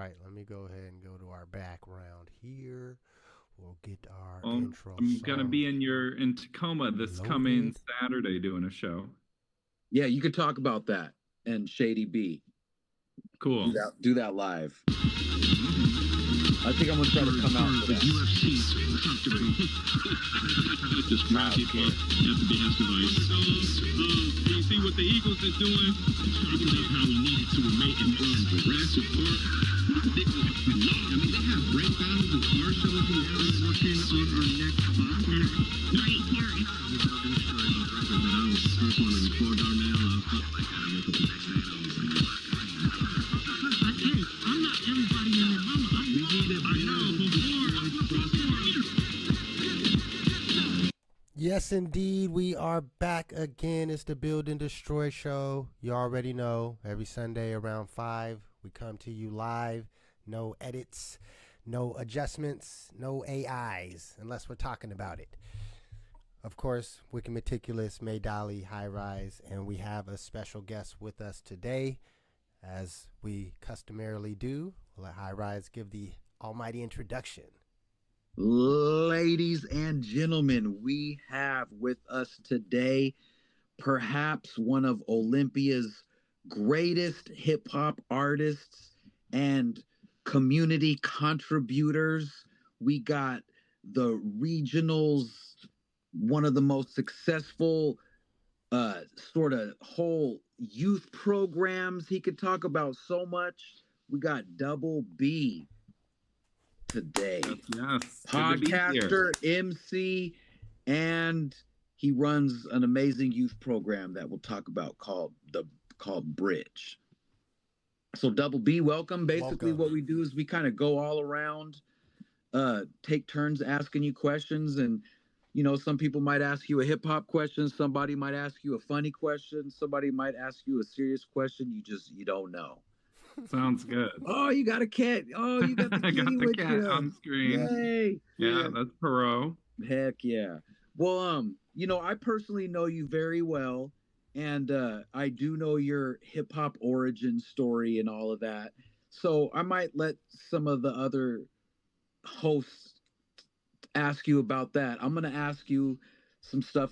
right, let me go ahead and go to our background here. We'll get our Well, intro I'm gonna song be in Tacoma this coming loaded. Saturday doing a show. Yeah, you could talk about that and Shady B. Cool. Do that live. I think I'm gonna try to come out for that. UFC this graphic at the behest of Ice. You see what the Eagles are doing? Talking about how we needed to remain in Jurassic Park. They have break battles and car shows and now we're working on our next spot. Right here. The BLDNDSTRY on record that I was the first one to record Darnell. I was like, I woke up the next day and I was like, hey, I'm not everybody in your mama. We need a Yes, indeed, we are back again. It's the Build and Destroy show. You already know, every Sunday around 5, we come to you live. No edits, no adjustments, no AIs, unless we're talking about it. Of course, Wicked Meticulous, May Dolly, High Rise, and we have a special guest with us today. As we customarily do, we'll let High Rise give the almighty introduction. Ladies and gentlemen, we have with us today perhaps one of Olympia's greatest hip hop artists and community contributors. We got the regionals, one of the most successful sort of whole youth programs. He could talk about so much. We got Double B today. Yes. Podcaster, MC, and he runs an amazing youth program that we'll talk about called Bridge. So Double B, welcome. Basically, what we do is we kind of go all around, take turns asking you questions, and you know, some people might ask you a hip hop question, somebody might ask you a funny question, somebody might ask you a serious question. You don't know. Sounds good. Oh, you got a cat. Oh, you got the kitty I got the with cat you. on screen. Yay. Yeah, that's Perot. Heck yeah. Well, you know, I personally know you very well, and I do know your hip hop origin story and all of that. So I might let some of the other hosts ask you about that. I'm gonna ask you some stuff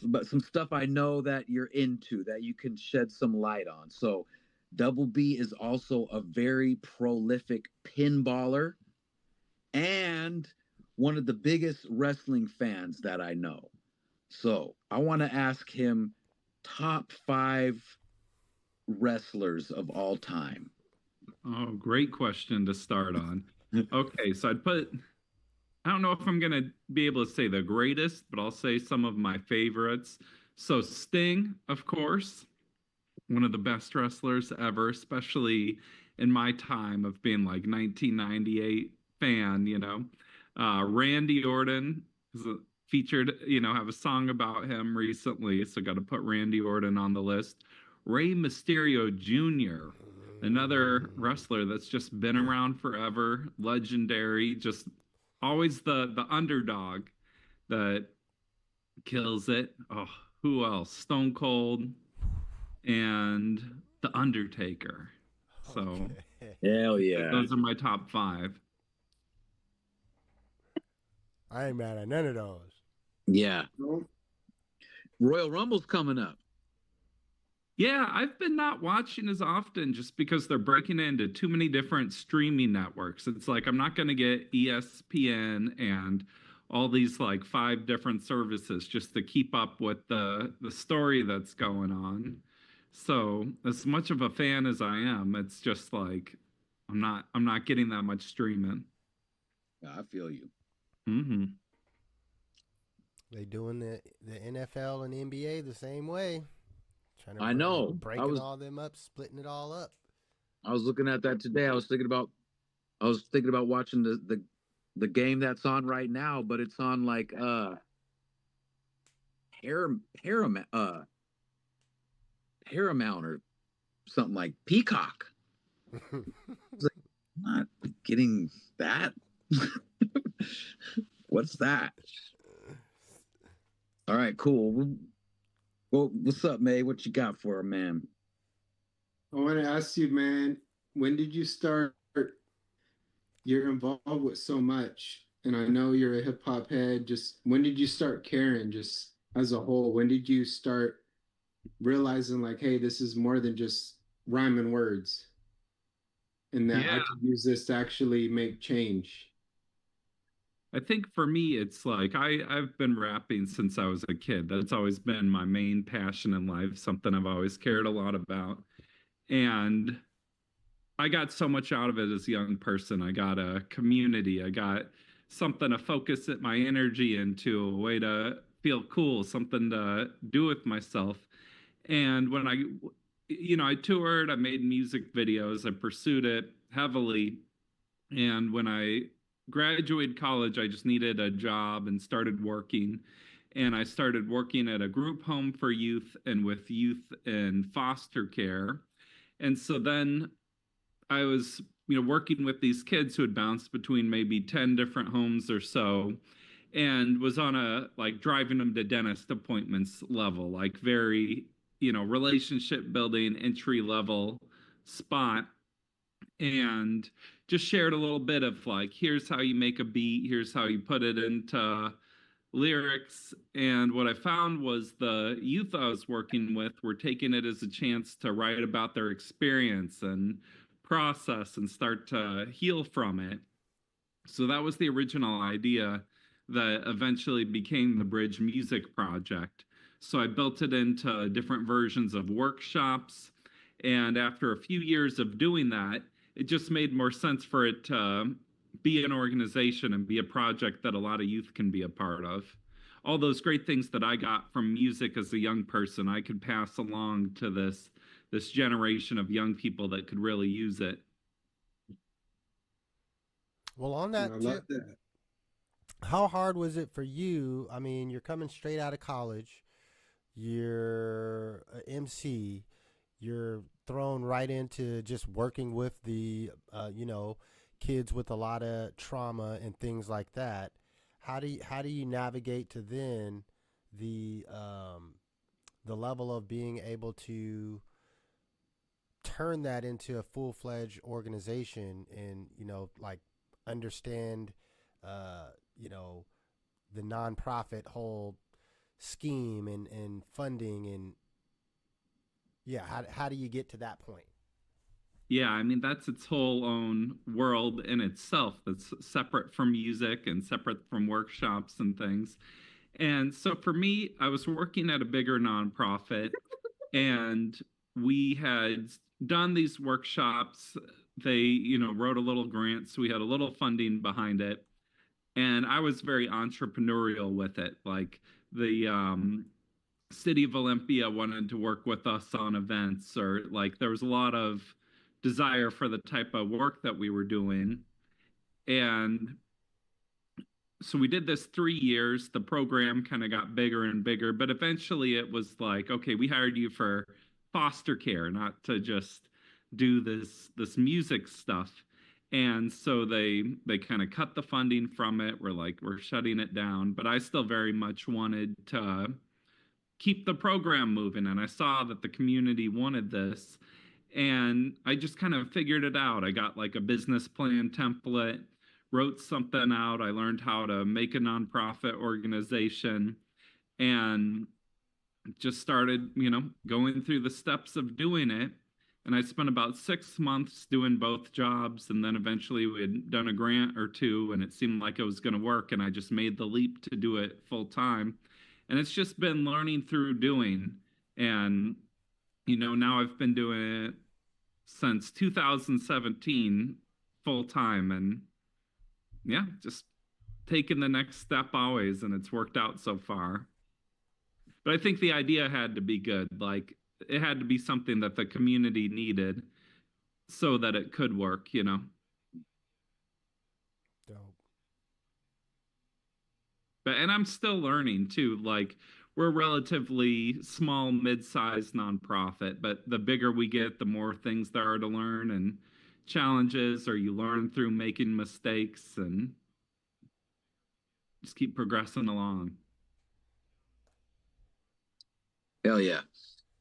I know that you're into that you can shed some light on. So Double B is also a very prolific pinballer and one of the biggest wrestling fans that I know. So I want to ask him top 5 wrestlers of all time. Oh, great question to start on. Okay, so I don't know if I'm going to be able to say the greatest, but I'll say some of my favorites. So Sting, of course, one of the best wrestlers ever, especially in my time of being like 1998 fan, you know. Randy Orton is featured, you know, have a song about him recently, so got to put Randy Orton on the list. Rey Mysterio Jr., another wrestler that's just been around forever, legendary, just always the underdog that kills it. Oh, who else? Stone Cold and The Undertaker. So, hell yeah. Those are my top 5. I ain't mad at none of those. Yeah. Royal Rumble's coming up. Yeah, I've been not watching as often just because they're breaking into too many different streaming networks. It's like I'm not going to get ESPN and all these like 5 different services just to keep up with the story that's going on. So, as much of a fan as I am, it's just like I'm not getting that much streaming. I feel you. Mm-hmm. They doing the NFL and the NBA the same way. I know. Breaking all them up, splitting it all up. I was looking at that today. I was thinking about watching the game that's on right now, but it's on like Paramount or something like Peacock. It's like, I'm not getting that. What's that? All right, cool. Well, what's up, May? What you got for her, man? I want to ask you, man, when did you start you're involved with so much, and I know you're a hip hop head. Just when did you start caring, just as a whole? When did you start realizing, like, hey, this is more than just rhyming words, and that I Yeah. could use this to actually make change? I think for me, it's like I've been rapping since I was a kid. That's always been my main passion in life, something I've always cared a lot about. And I got so much out of it as a young person. I got a community, I got something to focus it, my energy into, a way to feel cool, something to do with myself. And when I toured, I made music videos, I pursued it heavily. And when I graduated college, I just needed a job and started working. And I started working at a group home for youth and with youth in foster care. And so then I was, working with these kids who had bounced between maybe 10 different homes or so, and was on a like driving them to dentist appointments level, like very, relationship building entry level spot. And just shared a little bit of like, here's how you make a beat, here's how you put it into lyrics. And what I found was the youth I was working with were taking it as a chance to write about their experience and process and start to heal from it. So that was the original idea that eventually became the Bridge Music Project. So I built it into different versions of workshops. And after a few years of doing that, it just made more sense for it to be an organization and be a project that a lot of youth can be a part of. All those great things that I got from music as a young person, I could pass along to this generation of young people that could really use it. Well, on I that love tip, that. how hard was it for you? I mean, you're coming straight out of college. You're an MC. You're thrown right into just working with the, kids with a lot of trauma and things like that. How do you navigate to then the level of being able to turn that into a full fledged organization and like understand uh, you know the nonprofit whole scheme and funding and yeah, how do you get to that point? Yeah, I mean, that's its whole own world in itself that's separate from music and separate from workshops and things. And so for me, I was working at a bigger nonprofit, and we had done these workshops. They, wrote a little grant, so we had a little funding behind it. And I was very entrepreneurial with it. Like the city of Olympia wanted to work with us on events, or like there was a lot of desire for the type of work that we were doing. And so we did this 3 years. The program kind of got bigger and bigger, but eventually it was like, okay, we hired you for foster care, not to just do this music stuff. And so they kind of cut the funding from it. We're like, we're shutting it down, but I still very much wanted to keep the program moving, and I saw that the community wanted this, and I just kind of figured it out. I got like a business plan template, wrote something out. I learned how to make a nonprofit organization, and just started, going through the steps of doing it. And I spent about 6 months doing both jobs. And then eventually we had done a grant or two, and it seemed like it was going to work. And I just made the leap to do it full time. And it's just been learning through doing. And, now I've been doing it since 2017 full time. And yeah, just taking the next step always. And it's worked out so far. But I think the idea had to be good. Like it had to be something that the community needed so that it could work. Dope. And I'm still learning too. Like we're a relatively small, mid-sized nonprofit, but the bigger we get, the more things there are to learn and challenges, or you learn through making mistakes and just keep progressing along. Hell yeah.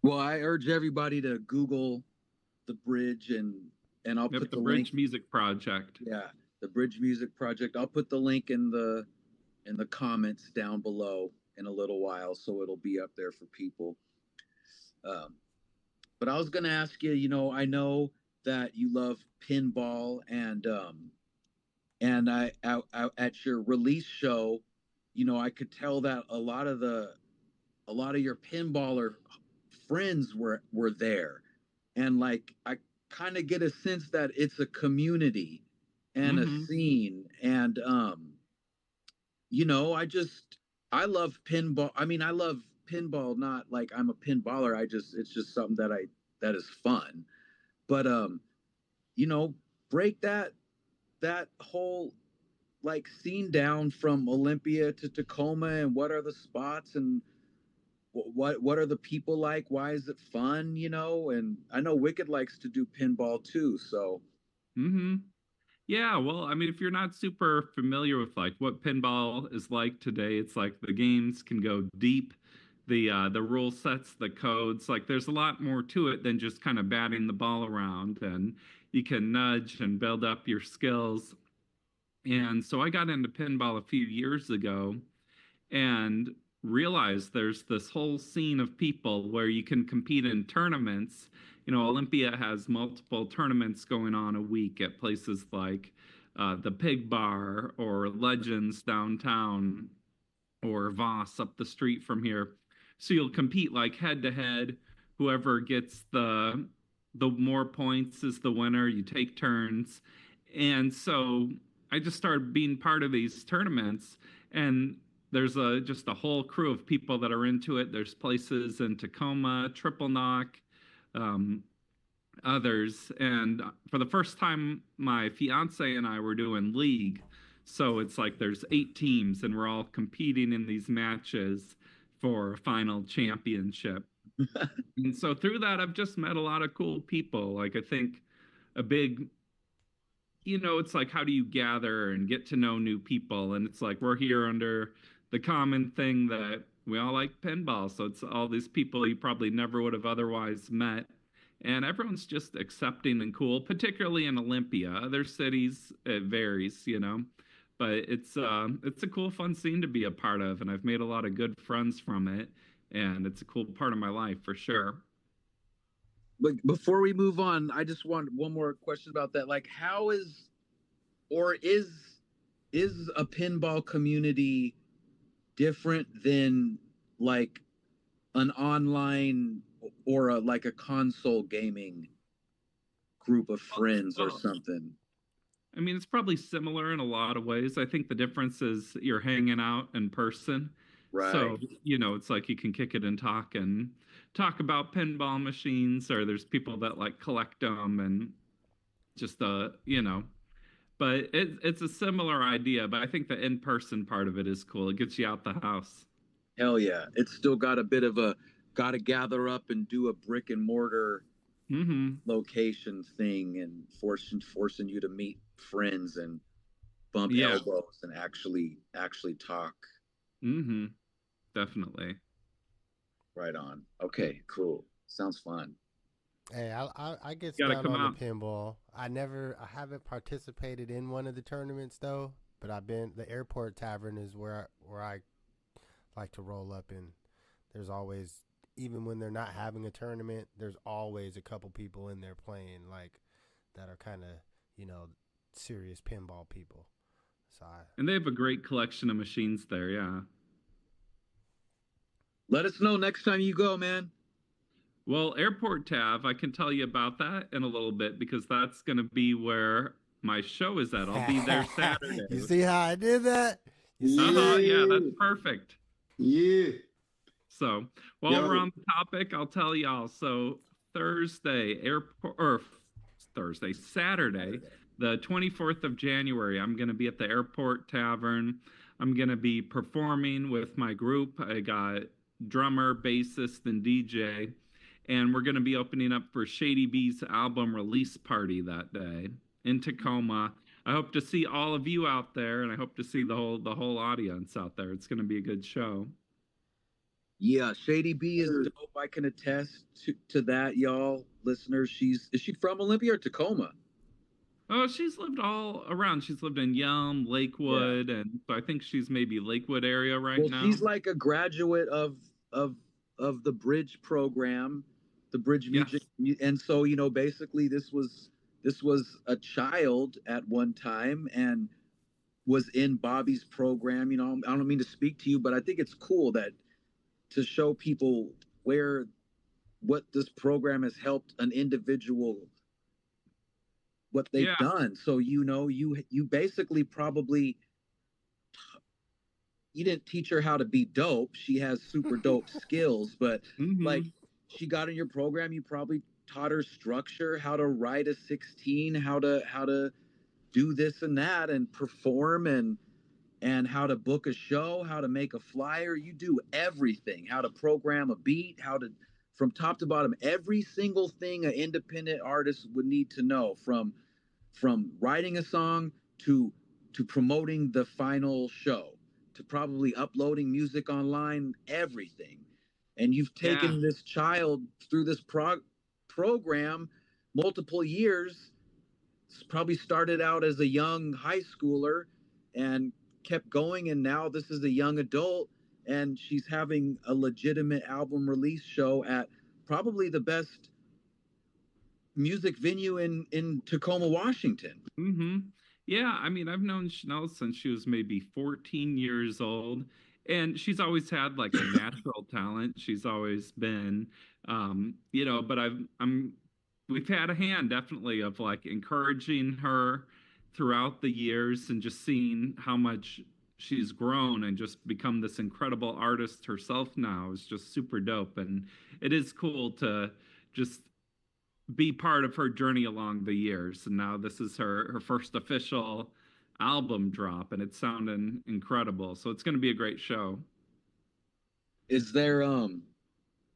Well, I urge everybody to Google the bridge, and I'll Yep, put the the Bridge link. Music Project. Yeah, the Bridge Music Project. I'll put the link in the comments down below in a little while, so it'll be up there for people. Um, but I was gonna ask you, I know that you love pinball, and at your release show, I could tell that a lot of your pinballer friends were there, and like I kind of get a sense that it's a community and a Mm-hmm. scene, and I love pinball. I mean, I love pinball, not like I'm a pinballer. It's just something that is fun. But you know, break that whole like scene down from Olympia to Tacoma, and what are the spots, and what are the people like? Why is it fun? And I know Wicked likes to do pinball too. So Mm-hmm. Yeah, well, I mean, if you're not super familiar with like what pinball is like today, it's like the games can go deep. The rule sets, the codes, like there's a lot more to it than just kind of batting the ball around, and you can nudge and build up your skills. And so I got into pinball a few years ago and realized there's this whole scene of people where you can compete in tournaments. Olympia has multiple tournaments going on a week at places like the Pig Bar or Legends downtown or Voss up the street from here. So you'll compete like head to head. Whoever gets the more points is the winner. You take turns. And so I just started being part of these tournaments, and there's just a whole crew of people that are into it. There's places in Tacoma, Triple Knock, um, others. And for the first time, my fiance and I were doing league. So it's like there's 8 teams, and we're all competing in these matches for a final championship. And so through that, I've just met a lot of cool people. Like, I think a big, it's like, how do you gather and get to know new people? And it's like, we're here under the common thing that we all like pinball. So it's all these people you probably never would have otherwise met. And everyone's just accepting and cool, particularly in Olympia. Other cities, it varies. But it's a cool, fun scene to be a part of, and I've made a lot of good friends from it, and it's a cool part of my life for sure. but before we move on, I just want one more question about that. Like, how is or is a pinball community different than like an online or like a console gaming group of friends or Well, something? I mean, it's probably similar in a lot of ways. I think the difference is you're hanging out in person. Right. So, it's like you can kick it and talk about pinball machines, or there's people that like collect them and just, but it's a similar idea. But I think the in person part of it is cool. It gets you out the house. Hell yeah. It's still got a bit of a got to gather up and do a brick and mortar Mm location thing, and forcing you to meet friends and bump hmm. Yeah. elbows and actually talk. Mm hmm. Definitely. Right on. Okay, cool. Sounds fun. Hey, I get Got to down come on the out. pinball. I haven't participated in one of the tournaments though, but the airport tavern is where I like to roll up in. There's always, even when they're not having a tournament, there's always a couple people in there playing like that are kind of, serious pinball people. So And they have a great collection of machines there. Yeah. Let us know next time you go, man. Well, Airport Tav, I can tell you about that in a little bit because that's going to be where my show is at. I'll be there Saturday. You see how I did that? Yeah, that's perfect. Yeah. So while we're on the topic, I'll tell y'all. So Saturday, the 24th of January, I'm going to be at the Airport Tavern. I'm going to be performing with my group. I got drummer, bassist, and DJ. And we're going to be opening up for Shady B's album release party that day in Tacoma. I hope to see all of you out there, and I hope to see the whole audience out there. It's going to be a good show. Yeah, Shady B is dope. I can attest to that, y'all listeners. Is she from Olympia or Tacoma? Oh, she's lived all around. She's lived in Yelm, Yeah. Lakewood, and so I think she's maybe Lakewood area right Well, now. she's like a graduate of of the bridge program, the bridge music, Yes. and so basically this was a child at one time and was in Bobby's program. I don't mean to speak to you, but I think it's cool that to show people where what this program has helped an individual, what they've Yeah. done. So you basically probably you didn't teach her how to be dope. She has super dope skills, but like Mm-hmm. she got in your program, you probably taught her structure, how to write a 16, how to do this and that and perform and how to book a show, how to make a flyer. You do everything, how to program a beat, how to from top to bottom, every single thing an independent artist would need to know from writing a song to promoting the final show to probably uploading music online, everything. And you've Yeah. taken this child through this program multiple years. Probably started out as a young high schooler and kept going, and now this is a young adult, and she's having a legitimate album release show at probably the best music venue in Tacoma, Washington. Mm-hmm. Yeah, I mean, I've known Chanel since she was maybe 14 years old, and she's always had like a natural talent. She's always been, but we've had a hand definitely of like encouraging her throughout the years and just seeing how much she's grown and just become this incredible artist herself now is just super dope. And it is cool to just be part of her journey along the years. And now this is her first official album drop, and it's sounding incredible. So it's going to be a great show. Is there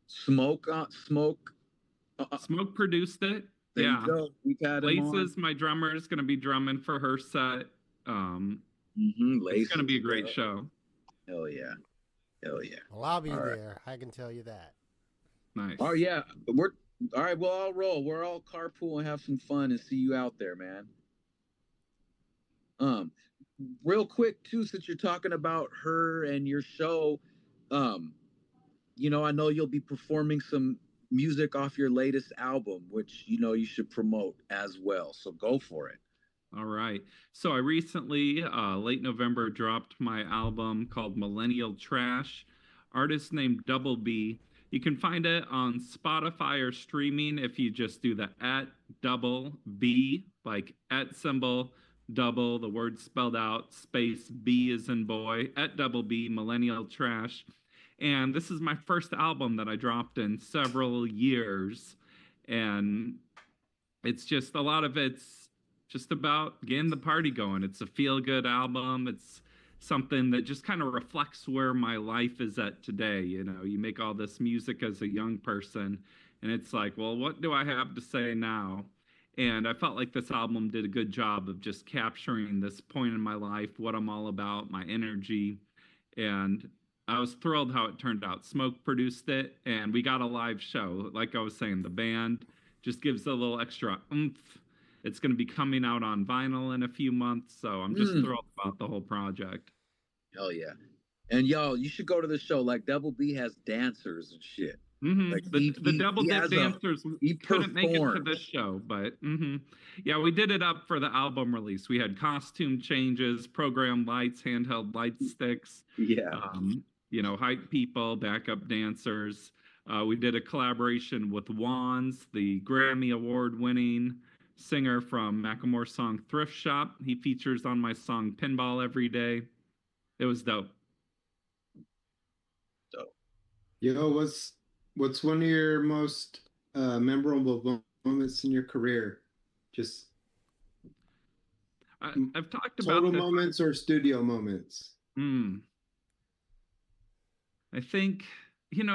smoke? Smoke produced it. There you Yeah. go. We've had him on. Laces, my drummer, is going to be drumming for her set. Um, it's going to Laces. be a great show. Hell yeah. Hell yeah. Well, I'll be All right. there. I can tell you that. Nice. Oh yeah. We're all right. We'll all roll. We're all carpool and have some fun and see you out there, man. Um, Real quick too, since you're talking about her and your show, um, I know you'll be performing some music off your latest album, which you should promote as well. So go for it. All right. So I recently, late November, dropped my album called Millennial Trash. Artist named Double B. You can find it on Spotify or streaming if you just do the at double B, like at symbol, double, the word spelled out, space B is in boy, at double B, Millennial Trash. And this is my first album that I dropped in several years. And it's just a lot of it's just about getting the party going. It's a feel good album. It's something that just kind of reflects where my life is at today. You make all this music as a young person, and it's like, well, what do I have to say now? And I felt like this album did a good job of just capturing this point in my life, what I'm all about, my energy. And I was thrilled how it turned out. Smoke produced it, and we got a live show. Like I was saying, the band just gives a little extra oomph. It's going to be coming out on vinyl in a few months, so I'm just thrilled about the whole project. Hell yeah. And y'all, you should go to the show. Like Double B has dancers and shit. Mm-hmm. Like the Double Dip dancers couldn't make it to this show, but yeah, we did it up for the album release. We had costume changes, program lights, handheld light sticks, Yeah. hype people, backup dancers. We did a collaboration with Wands, the Grammy Award-winning singer from Macklemore's song Thrift Shop. He features on my song Pinball Every Day. It was dope. Yo, what's one of your most memorable moments in your career? Just I've talked about total this. moments or studio moments. I think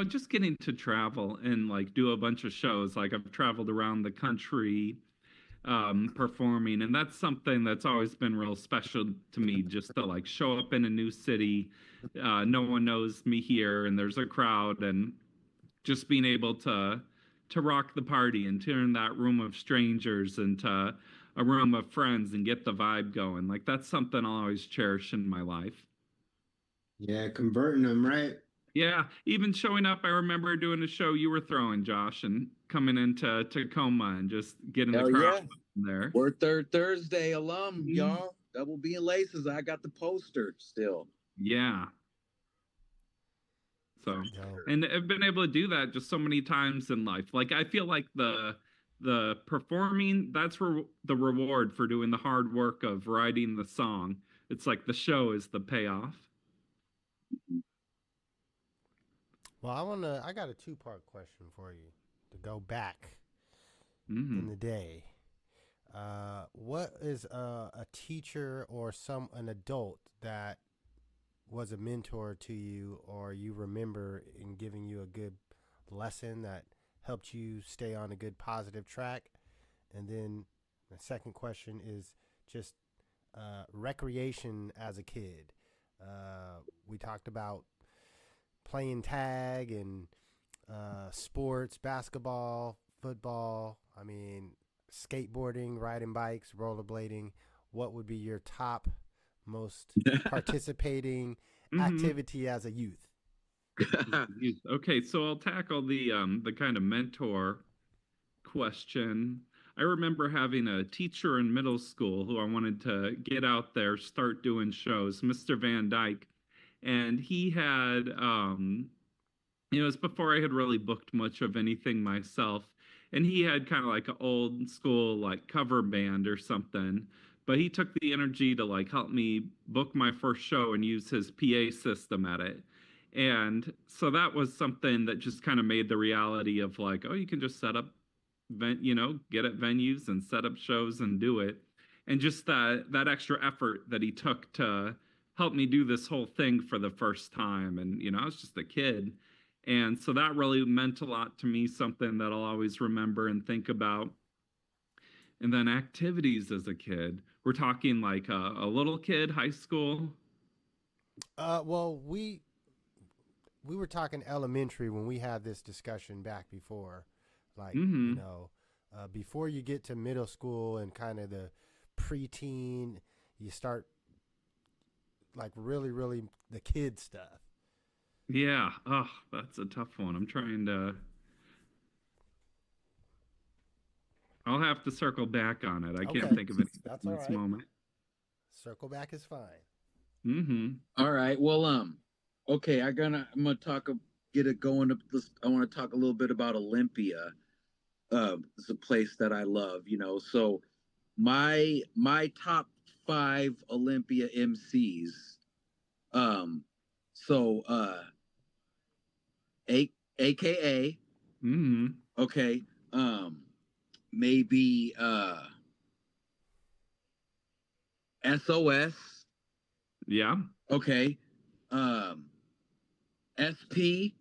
just getting to travel and like do a bunch of shows. Like I've traveled around the country performing, and that's something that's always been real special to me, just to like show up in a new city. No one knows me here, and there's a crowd, and just being able to rock the party and turn that room of strangers into a room of friends and get the vibe going. Like that's something I'll always cherish in my life. Yeah, converting them, right? Yeah, even showing up, I remember doing a show you were throwing, Josh, and coming into Tacoma and just getting the Hell crowd yeah. there. We're Third Thursday alum, Mhm. y'all. Double B and Laces. I got the poster still. Yeah. So, Yo, and I've been able to do that just so many times in life. Like I feel like the performing, that's the reward for doing the hard work of writing the song. It's like the show is the payoff. well, I got a two-part question for you to go back in Mm-hmm. the day. What is a teacher or an adult that was a mentor to you, or you remember in giving you a good lesson that helped you stay on a good positive track? And then the second question is just recreation as a kid. We talked about playing tag and sports, basketball, football. I mean, skateboarding, riding bikes, rollerblading. What would be your top most participating activity as a youth? Okay, so I'll tackle the kind of mentor question. I remember having a teacher in middle school who I wanted to get out there, start doing shows, Mr. Van Dyke. And he had it was before I had really booked much of anything myself. And he had kind of like an old school like cover band or something. But he took the energy to like help me book my first show and use his PA system at it. And so that was something that just kind of made the reality of like, oh, you can just set up get at venues and set up shows and do it. And just that extra effort that he took to help me do this whole thing for the first time. And, I was just a kid. And so that really meant a lot to me, something that I'll always remember and think about. And then activities as a kid. We're talking like a little kid, high school. Well, we were talking elementary when we had this discussion back before, like Mm-hmm. before you get to middle school and kind of the preteen, you start like really, really the kid stuff. Yeah. Oh, that's a tough one. I'll have to circle back on it. I can't Okay, think of it that's in all this right. moment. Circle back is fine. Mm-hmm. All right. Well, okay, I'm gonna get it going. I want to talk a little bit about Olympia. It's a place that I love, So my top five Olympia MCs. So AKA, Mm-hmm. okay, maybe SOS, Yeah. okay, SP.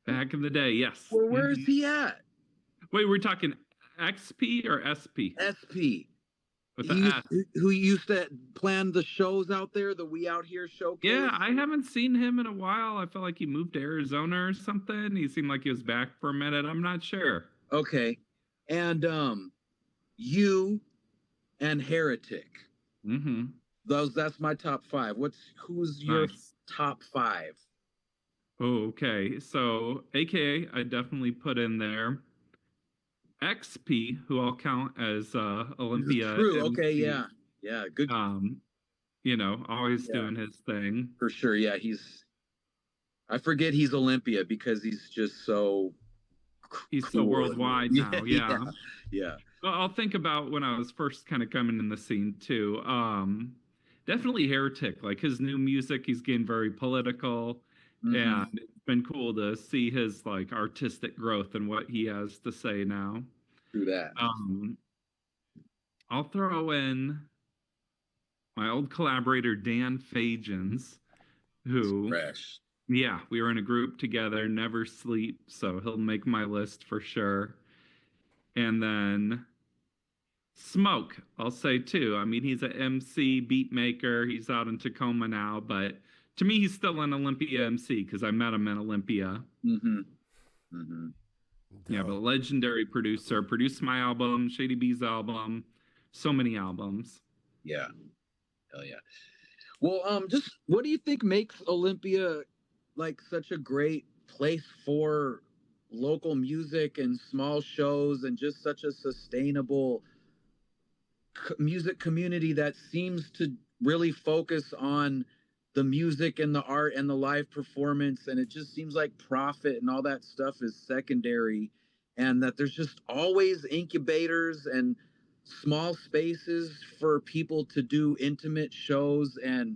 Back in the day, yes. Where is Mhm. he at? Wait, we're talking XP or SP? SP. With the S. Who used to plan the shows out there, the We Out Here showcase? Yeah, I haven't seen him in a while. I felt like he moved to Arizona or something. He seemed like he was back for a minute. I'm not sure. Okay. And you and Heretic. Mm-hmm. That's my top five. Who's your Nice. top five? Oh, okay. So AKA I definitely put in there. XP, who I'll count as Olympia True. MC. Okay, yeah. Yeah, good. Always Yeah. doing his thing. For sure. Yeah, I forget he's Olympia because he's just so He's so cool. worldwide now. Yeah. Yeah. Well, I'll think about when I was first kind of coming in the scene too. Definitely Heretic. Like his new music, he's getting very political, Mhm. and it's been cool to see his like artistic growth and what he has to say now. Through that. I'll throw in my old collaborator Dan Fagins, who Fresh. yeah, we were in a group together, never sleep, so he'll make my list for sure. And then Smoke, I'll say too. I mean, he's an MC, beat maker. He's out in Tacoma now, but to me, he's still an Olympia MC because I met him in Olympia. Mm-hmm. Mm-hmm. Yeah, but Dope. legendary producer, produced my album, Shady B's album, so many albums. Yeah. Hell yeah. Well, just what do you think makes Olympia like such a great place for local music and small shows and just such a sustainable music community that seems to really focus on the music and the art and the live performance, and it just seems like profit and all that stuff is secondary, and that there's just always incubators and small spaces for people to do intimate shows, and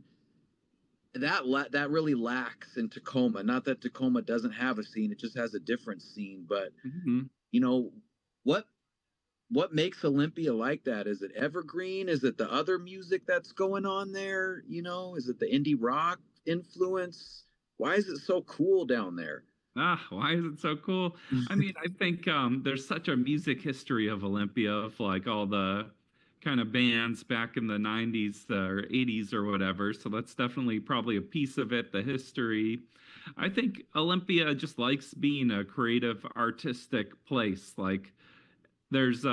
that really lacks in Tacoma. Not that Tacoma doesn't have a scene, it just has a different scene, but Mm-hmm. you know what what makes Olympia like that? Is it evergreen? Is it the other music that's going on there? Is it the indie rock influence? Why is it so cool down there? Ah, why is it so cool? I mean, I think there's such a music history of Olympia, of like all the kind of bands back in the 90s or 80s or whatever. So that's definitely probably a piece of it, the history. I think Olympia just likes being a creative, artistic place. Like there's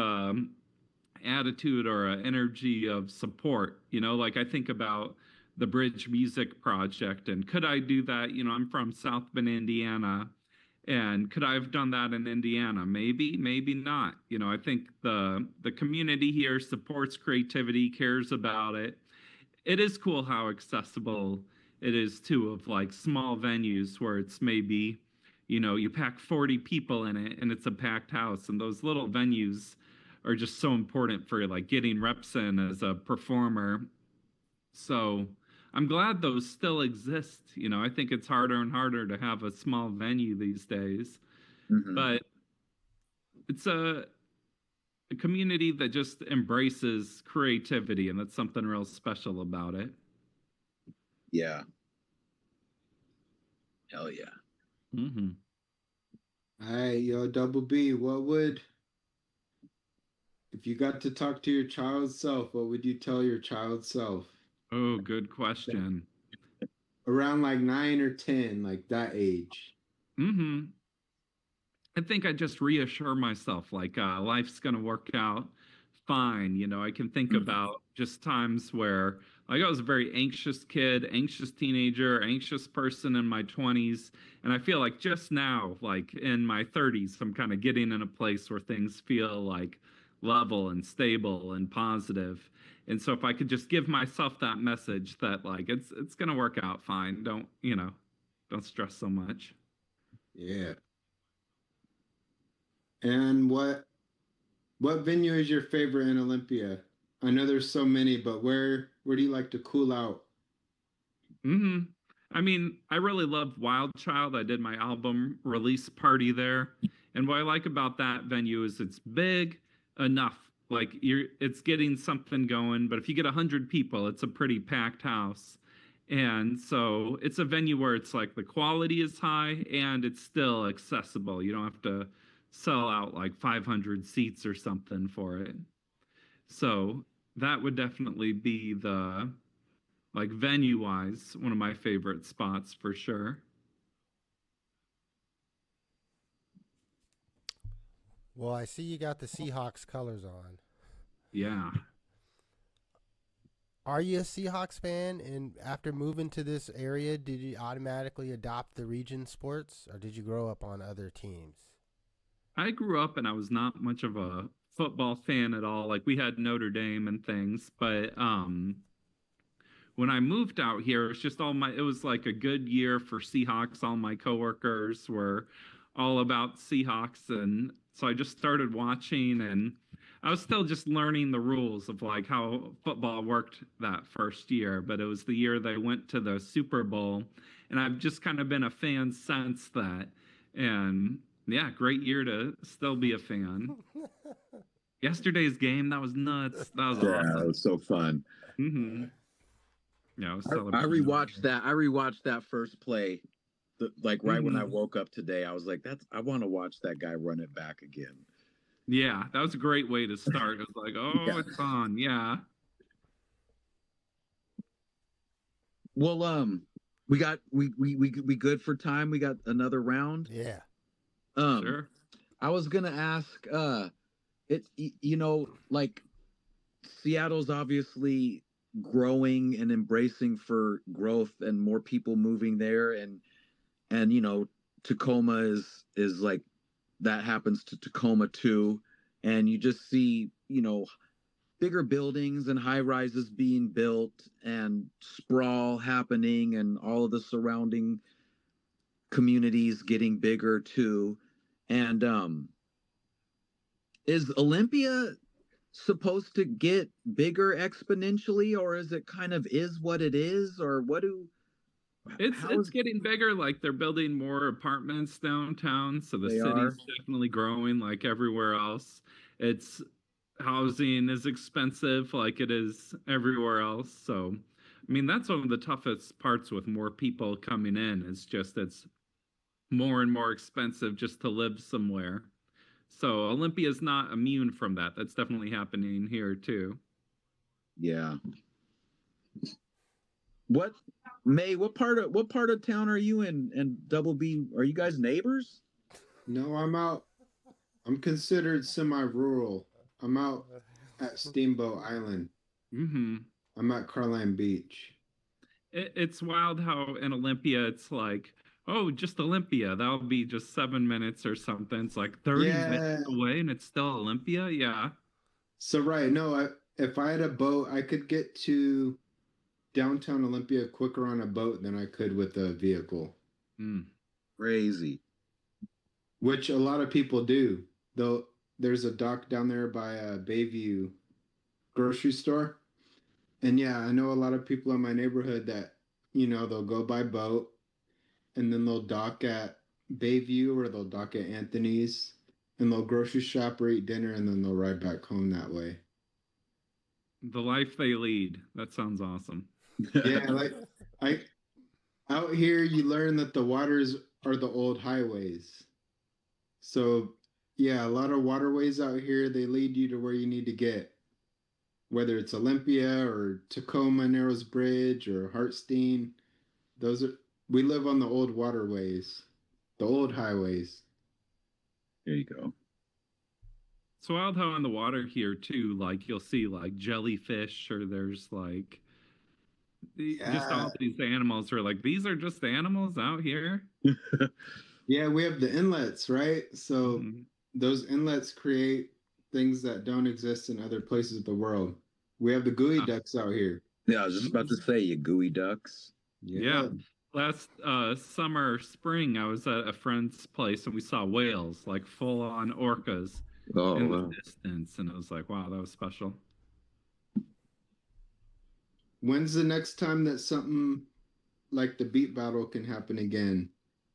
attitude or an energy of support. Like I think about the Bridge Music Project, and could I do that? I'm from South Bend, Indiana, and could I have done that in Indiana? Maybe, maybe not. I think the community here supports creativity, cares about it. It is cool how accessible it is too, of like small venues where it's maybe, you pack 40 people in it and it's a packed house, and those little venues are just so important for like getting reps in as a performer. So I'm glad those still exist. I think it's harder and harder to have a small venue these days, Mm-hmm. but it's a community that just embraces creativity, and that's something real special about it. Yeah. Hell yeah. Mm-hmm. All right, yo, Double B, if you got to talk to your child self, what would you tell your child self? Oh, good question. Around like 9 or 10, like that age. Mm-hmm. I think I just reassure myself like life's gonna work out fine. I can think about just times where like I was a very anxious kid, anxious teenager, anxious person in my 20s, and I feel like just now, like in my 30s, I'm kind of getting in a place where things feel like level and stable and positive. And so if I could just give myself that message that like it's gonna work out fine. Don't stress so much. Yeah. And what venue is your favorite in Olympia? I know there's so many, but where do you like to cool out? Hmm. I mean, I really love Wild Child. I did my album release party there. And what I like about that venue is it's big enough. Like it's getting something going, but if you get 100 people, it's a pretty packed house. And so it's a venue where it's like the quality is high and it's still accessible. You don't have to sell out like 500 seats or something for it. So that would definitely be the like venue wise, one of my favorite spots for sure. Well, I see you got the Seahawks colors on. Yeah. Are you a Seahawks fan? And after moving to this area, did you automatically adopt the region sports, or did you grow up on other teams? I grew up and I was not much of a football fan at all. Like we had Notre Dame and things, but when I moved out here, it was like a good year for Seahawks. All my coworkers were all about Seahawks. And so I just started watching, and I was still just learning the rules of like how football worked that first year. But it was the year they went to the Super Bowl. And I've just kind of been a fan since that. And yeah, great year to still be a fan. Yesterday's game, that was nuts. That was Yeah, it awesome. was so fun. Hmm. Yeah, I was I celebrating. rewatched that. I rewatched that first play, like right when I Mhm. woke up today. I was like, I want to watch that guy run it back again. Yeah, that was a great way to start. It was like, oh, Yeah. it's on. Yeah. Well, we got we good for time. We got another round. Yeah. Um, Sure. I was gonna ask. Like Seattle's obviously growing and embracing for growth and more people moving there, and Tacoma is like that happens to Tacoma too, and you just see bigger buildings and high rises being built and sprawl happening and all of the surrounding communities getting bigger too. And is Olympia supposed to get bigger exponentially, or is it kind of is what it is, or what do It's getting bigger. Like they're building more apartments downtown, so the they city's are? definitely growing like everywhere else. It's housing is expensive like it is everywhere else. So, I mean, that's one of the toughest parts with more people coming in. Is just it's more and more expensive just to live somewhere. So Olympia's not immune from that. That's definitely happening here too. Yeah. What May? What part of town are you in? And Double B, are you guys neighbors? No, I'm out. I'm considered semi-rural. I'm out at Steamboat Island. Mm-hmm. I'm at Carline Beach. It's wild how in Olympia it's like, oh, just Olympia. That'll be just 7 minutes or something. It's like 30 Yeah. minutes away and it's still Olympia. Yeah. So right, no, if I had a boat, I could get to downtown Olympia quicker on a boat than I could with a vehicle, Mm. Crazy. which a lot of people do. Though there's a dock down there by a Bayview grocery store. And yeah, I know a lot of people in my neighborhood that, they'll go by boat and then they'll dock at Bayview or they'll dock at Anthony's and they'll grocery shop or eat dinner and then they'll ride back home that way. The life they lead. That sounds awesome. Yeah, like I out here you learn that the waters are the old highways. So yeah, a lot of waterways out here, they lead you to where you need to get. Whether it's Olympia or Tacoma Narrows Bridge or Hartstein, we live on the old waterways, the old highways. There you go. It's wild how in the water here too, like you'll see like jellyfish or there's like just all these animals are like these are just animals out here. Yeah, we have the inlets, right? So Mm-hmm. those inlets create things that don't exist in other places of the world. We have the gooey ducks out here. Yeah, I was just about to say, you gooey ducks. Yeah. Last summer, spring, I was at a friend's place and we saw whales, like full on orcas in the distance. And it was like, wow, that was special. When's the next time that something like the beat battle can happen again?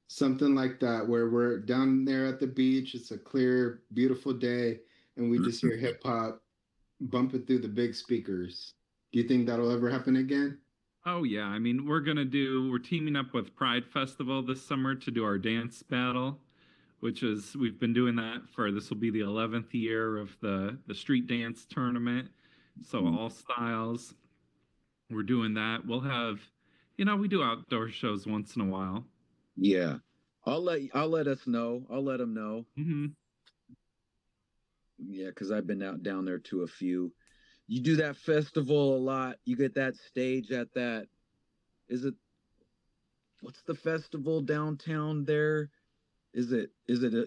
Something like that, where we're down there at the beach, it's a clear, beautiful day, and we just hear hip hop bumping through the big speakers. Do you think that'll ever happen again? Oh yeah, I mean we're teaming up with Pride Festival this summer to do our dance battle, which is we've been doing that for this will be the 11th year of the street dance tournament. So all styles. We're doing that. We'll have we do outdoor shows once in a while. Yeah. I'll let us know. I'll let them know. Mm-hmm. Yeah, because I've been out down there to a few. You do that festival a lot. You get that stage at that. What's the festival downtown there? Is it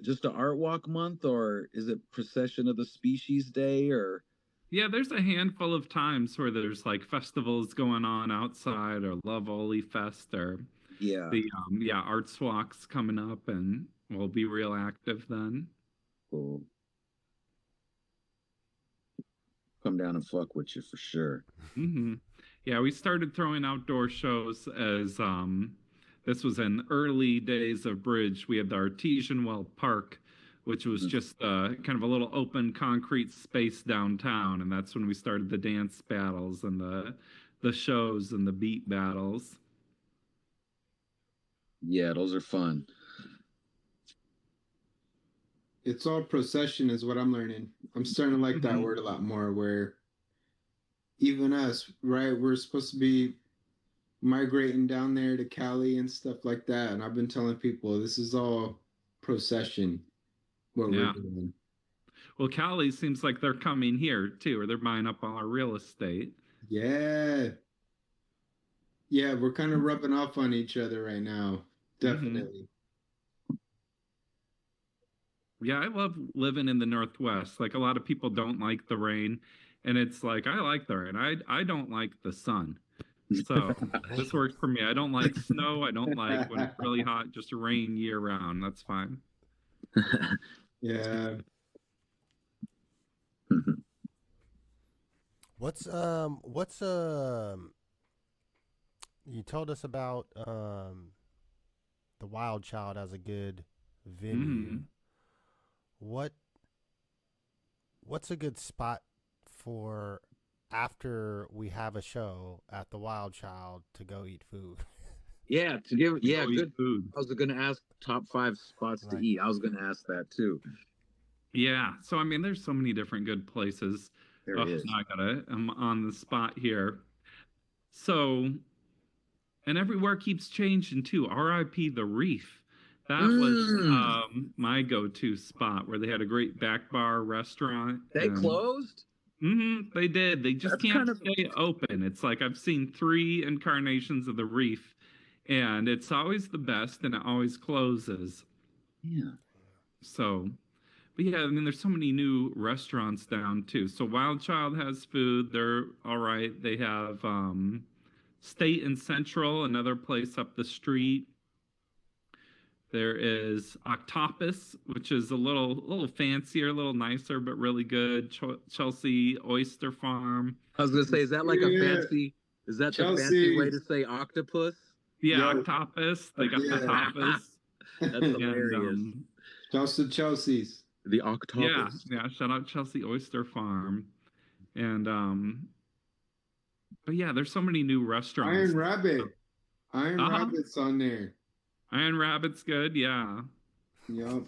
just an art walk month, or is it Procession of the Species Day, or? Yeah, there's a handful of times where there's like festivals going on outside, or Love Oli Fest, or the Arts Walks coming up, and we'll be real active then. Cool. Come down and fuck with you for sure. Mm-hmm. Yeah, we started throwing outdoor shows as this was in early days of Bridge. We had the Artesian Well Park, which was just kind of a little open concrete space downtown, and that's when we started the dance battles and the shows and the beat battles. Yeah, those are fun. It's all procession is what I'm learning. I'm starting to like that word a lot more, where even us, right, we're supposed to be migrating down there to Cali and stuff like that. And I've been telling people this is all procession. what Yeah. we're doing. Well, Cali seems like they're coming here too, or they're buying up all our real estate. Yeah. Yeah, we're kind of rubbing off on each other right now. Definitely. Yeah, I love living in the Northwest. Like a lot of people don't like the rain, and it's like I like the rain. I don't like the sun. So this works for me. I don't like snow. I don't like when it's really hot, just rain year round. That's fine. Yeah. What's you told us about the Wild Child as a good venue. What's a good spot for after we have a show at the Wild Child to go eat food? Yeah, to give Go eat good food. I was gonna ask top 5 spots to Right. eat. I was gonna ask that too. Yeah. So I mean, there's so many different good places. There Oh, it is. now I'm on the spot here. So, and everywhere keeps changing too. R.I.P. the Reef. That was my go-to spot where they had a great back bar restaurant. They closed? They did. They just That's can't kind of- stay open. It's like I've seen 3 incarnations of the Reef, and it's always the best, and it always closes. Yeah. So, but yeah, I mean, there's so many new restaurants down too. So Wild Child has food. They're all right. They have State and Central, another place up the street. There is Octopus, which is a little fancier, a little nicer, but really good. Chelsea Oyster Farm. I was gonna say, is that like a fancy? Is that the fancy way to say octopus? Yeah, Yo. Octopus. They got the Yeah. Octopus. That's And, hilarious. Shouts to Chelsea's. The yeah, octopus. yeah. Shout out Chelsea Oyster Farm, and but yeah, there's so many new restaurants. Iron Rabbit. Iron Uh-huh. Rabbit's on there. Iron Rabbit's good. Yeah, Yup.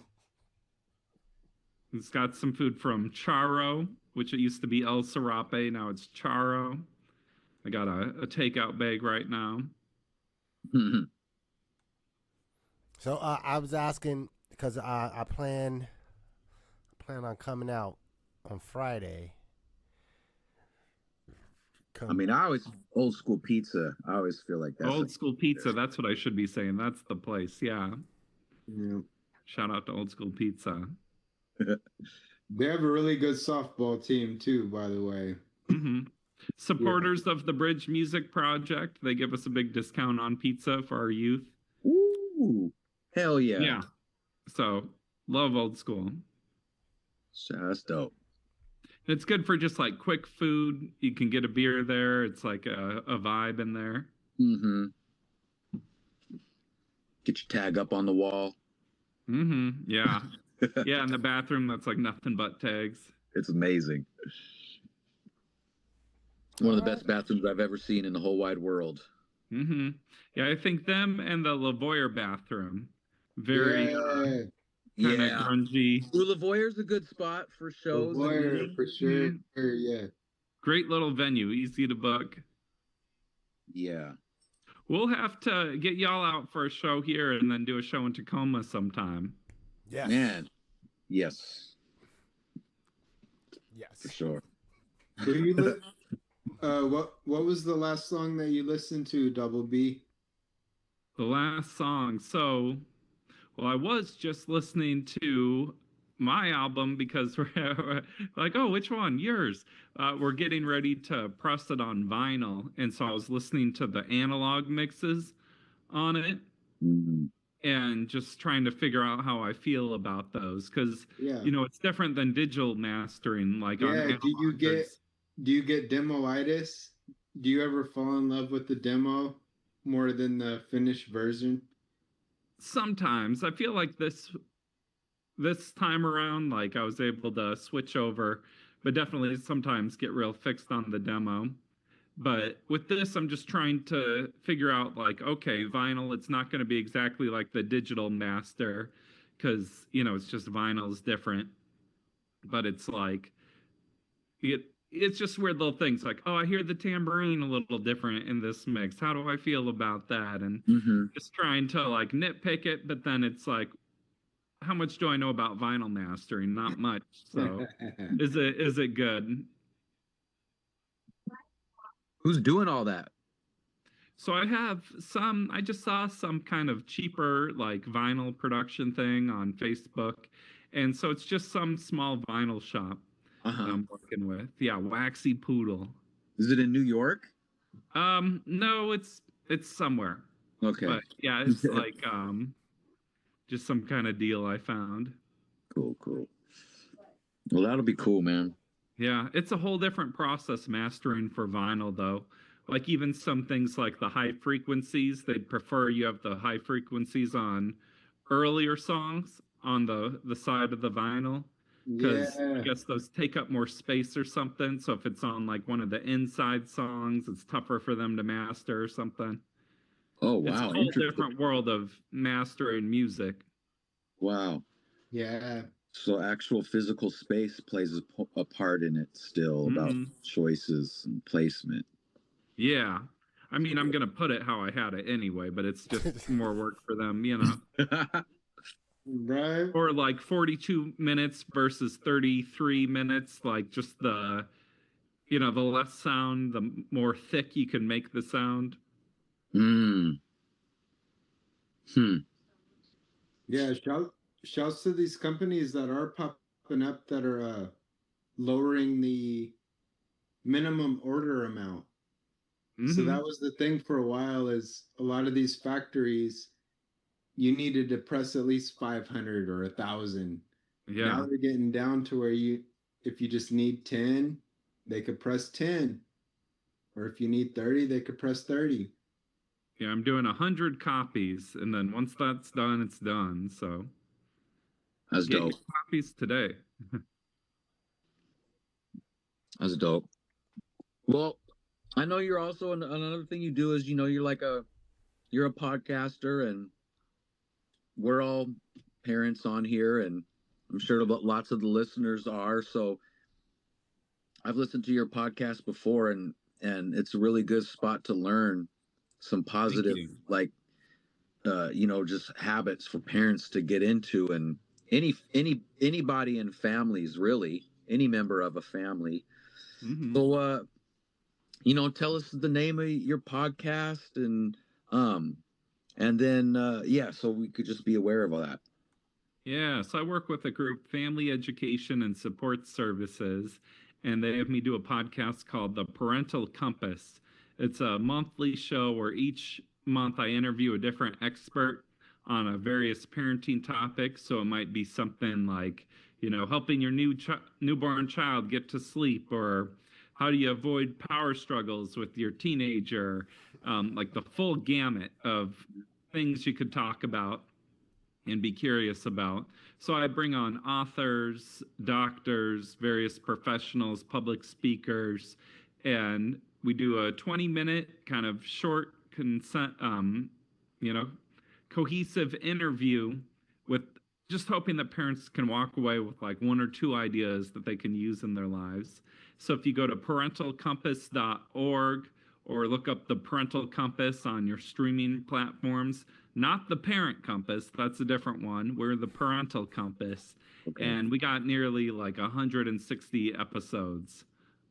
it's got some food from Charo, which it used to be El Serape. Now it's Charo. I got a takeout bag right now. So I was asking because I plan on coming out on Friday. I mean, I always old school pizza. I always feel like that's Old School Pizza. That's what I should be saying. That's the place. Yeah. Yeah. Shout out to Old School Pizza. They have a really good softball team too, by the way. Supporters of the Bridge Music Project. They give us a big discount on pizza for our youth. Ooh, hell yeah. Yeah. So love Old School. That's dope. It's good for just like quick food. You can get a beer there. It's like a vibe in there. Get your tag up on the wall. Yeah. Yeah, in the bathroom, that's like nothing but tags. It's amazing. One of the best bathrooms I've ever seen in the whole wide world. Yeah, I think them and the Lavoyer bathroom. Very kind of grungy. Lavoyer's a good spot for shows. Lavoyer, for sure. Yeah. Great little venue, easy to book. Yeah. We'll have to get y'all out for a show here and then do a show in Tacoma sometime. Yeah. Man. Yes. Yes. For sure. What was the last song that you listened to, Double B? The last song. So, well, I was just listening to my album because we're like, oh, which one? Yours. We're getting ready to press it on vinyl. And so I was listening to the analog mixes on it and just trying to figure out how I feel about those. Because, you know, it's different than digital mastering. Like, on analog, do you get demoitis? Do you ever fall in love with the demo more than the finished version? Sometimes. I feel like this time around, like I was able to switch over, but definitely sometimes get real fixed on the demo. But with this, I'm just trying to figure out, like, okay, vinyl, it's not going to be exactly like the digital master because, you know, it's just vinyl is different. But it's like, it's just weird little things like, oh, I hear the tambourine a little different in this mix. How do I feel about that? And just trying to like nitpick it, but then it's like, how much do I know about vinyl mastering? Not much. So is it good? Who's doing all that? So I just saw some kind of cheaper like vinyl production thing on Facebook. And so it's just some small vinyl shop that I'm working with. Yeah, Waxy Poodle. Is it in New York? No, it's somewhere. Okay. But yeah, it's like just some kind of deal I found. Cool. Well, that'll be cool, man. Yeah, it's a whole different process mastering for vinyl though. Like even some things like the high frequencies, they'd prefer you have the high frequencies on earlier songs on the side of the vinyl because I guess those take up more space or something. So if it's on like one of the inside songs, it's tougher for them to master or something. Oh, It's a wow. whole different world of mastering music. Wow. Yeah. So actual physical space plays a part in it still about choices and placement. Yeah. I mean, I'm going to put it how I had it anyway, but it's just more work for them, you know. Right. Or like 42 minutes versus 33 minutes, like just the, you know, the less sound, the more thick you can make the sound. Yeah, shouts to these companies that are popping up that are lowering the minimum order amount. So that was the thing for a while, is a lot of these factories, you needed to press at least 500 or 1,000. Yeah. Now they're getting down to where if you just need 10, they could press 10. Or if you need 30, they could press 30. Yeah, I'm doing 100 copies, and then once that's done, it's done. So that's get dope. your copies today. That's dope. Well, I know you're also another thing you do is, you know, you're a podcaster, and we're all parents on here, and I'm sure lots of the listeners are. So I've listened to your podcast before, and it's a really good spot to learn some positive, like, you know, just habits for parents to get into, and anybody in families, really, any member of a family. So, you know, tell us the name of your podcast, and then yeah, so we could just be aware of all that. Yeah, so I work with a group, Family Education and Support Services, and they have me do a podcast called The Parental Compass. It's a monthly show where each month I interview a different expert on a various parenting topic. So it might be something like, you know, helping your newborn child get to sleep, or how do you avoid power struggles with your teenager, like the full gamut of things you could talk about and be curious about. So I bring on authors, doctors, various professionals, public speakers, and we do a 20-minute kind of short you know, cohesive interview with just hoping that parents can walk away with like one or two ideas that they can use in their lives. So if you go to parentalcompass.org or look up the Parental Compass on your streaming platforms, not the Parent Compass, that's a different one. We're the Parental Compass. Okay. And we got nearly like 160 episodes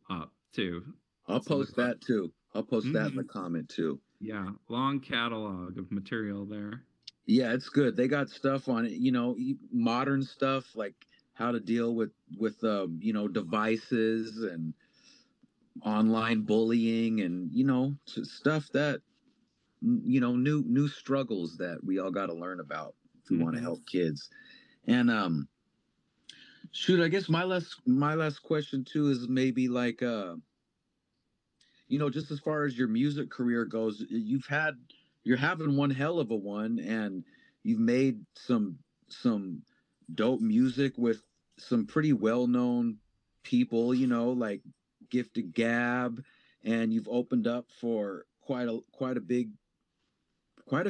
up too. I'll post that too. I'll post that in the comment too. Yeah, long catalog of material there. Yeah, it's good. They got stuff on it, you know, modern stuff like how to deal with you know, devices and online bullying, and, you know, stuff that, you know, new struggles that we all got to learn about if we want to help kids. And shoot, I guess my last question too is maybe like you know, just as far as your music career goes, you're having one hell of a one, and you've made some dope music with some pretty well-known people, you know, like Gifted Gab, and you've opened up for quite a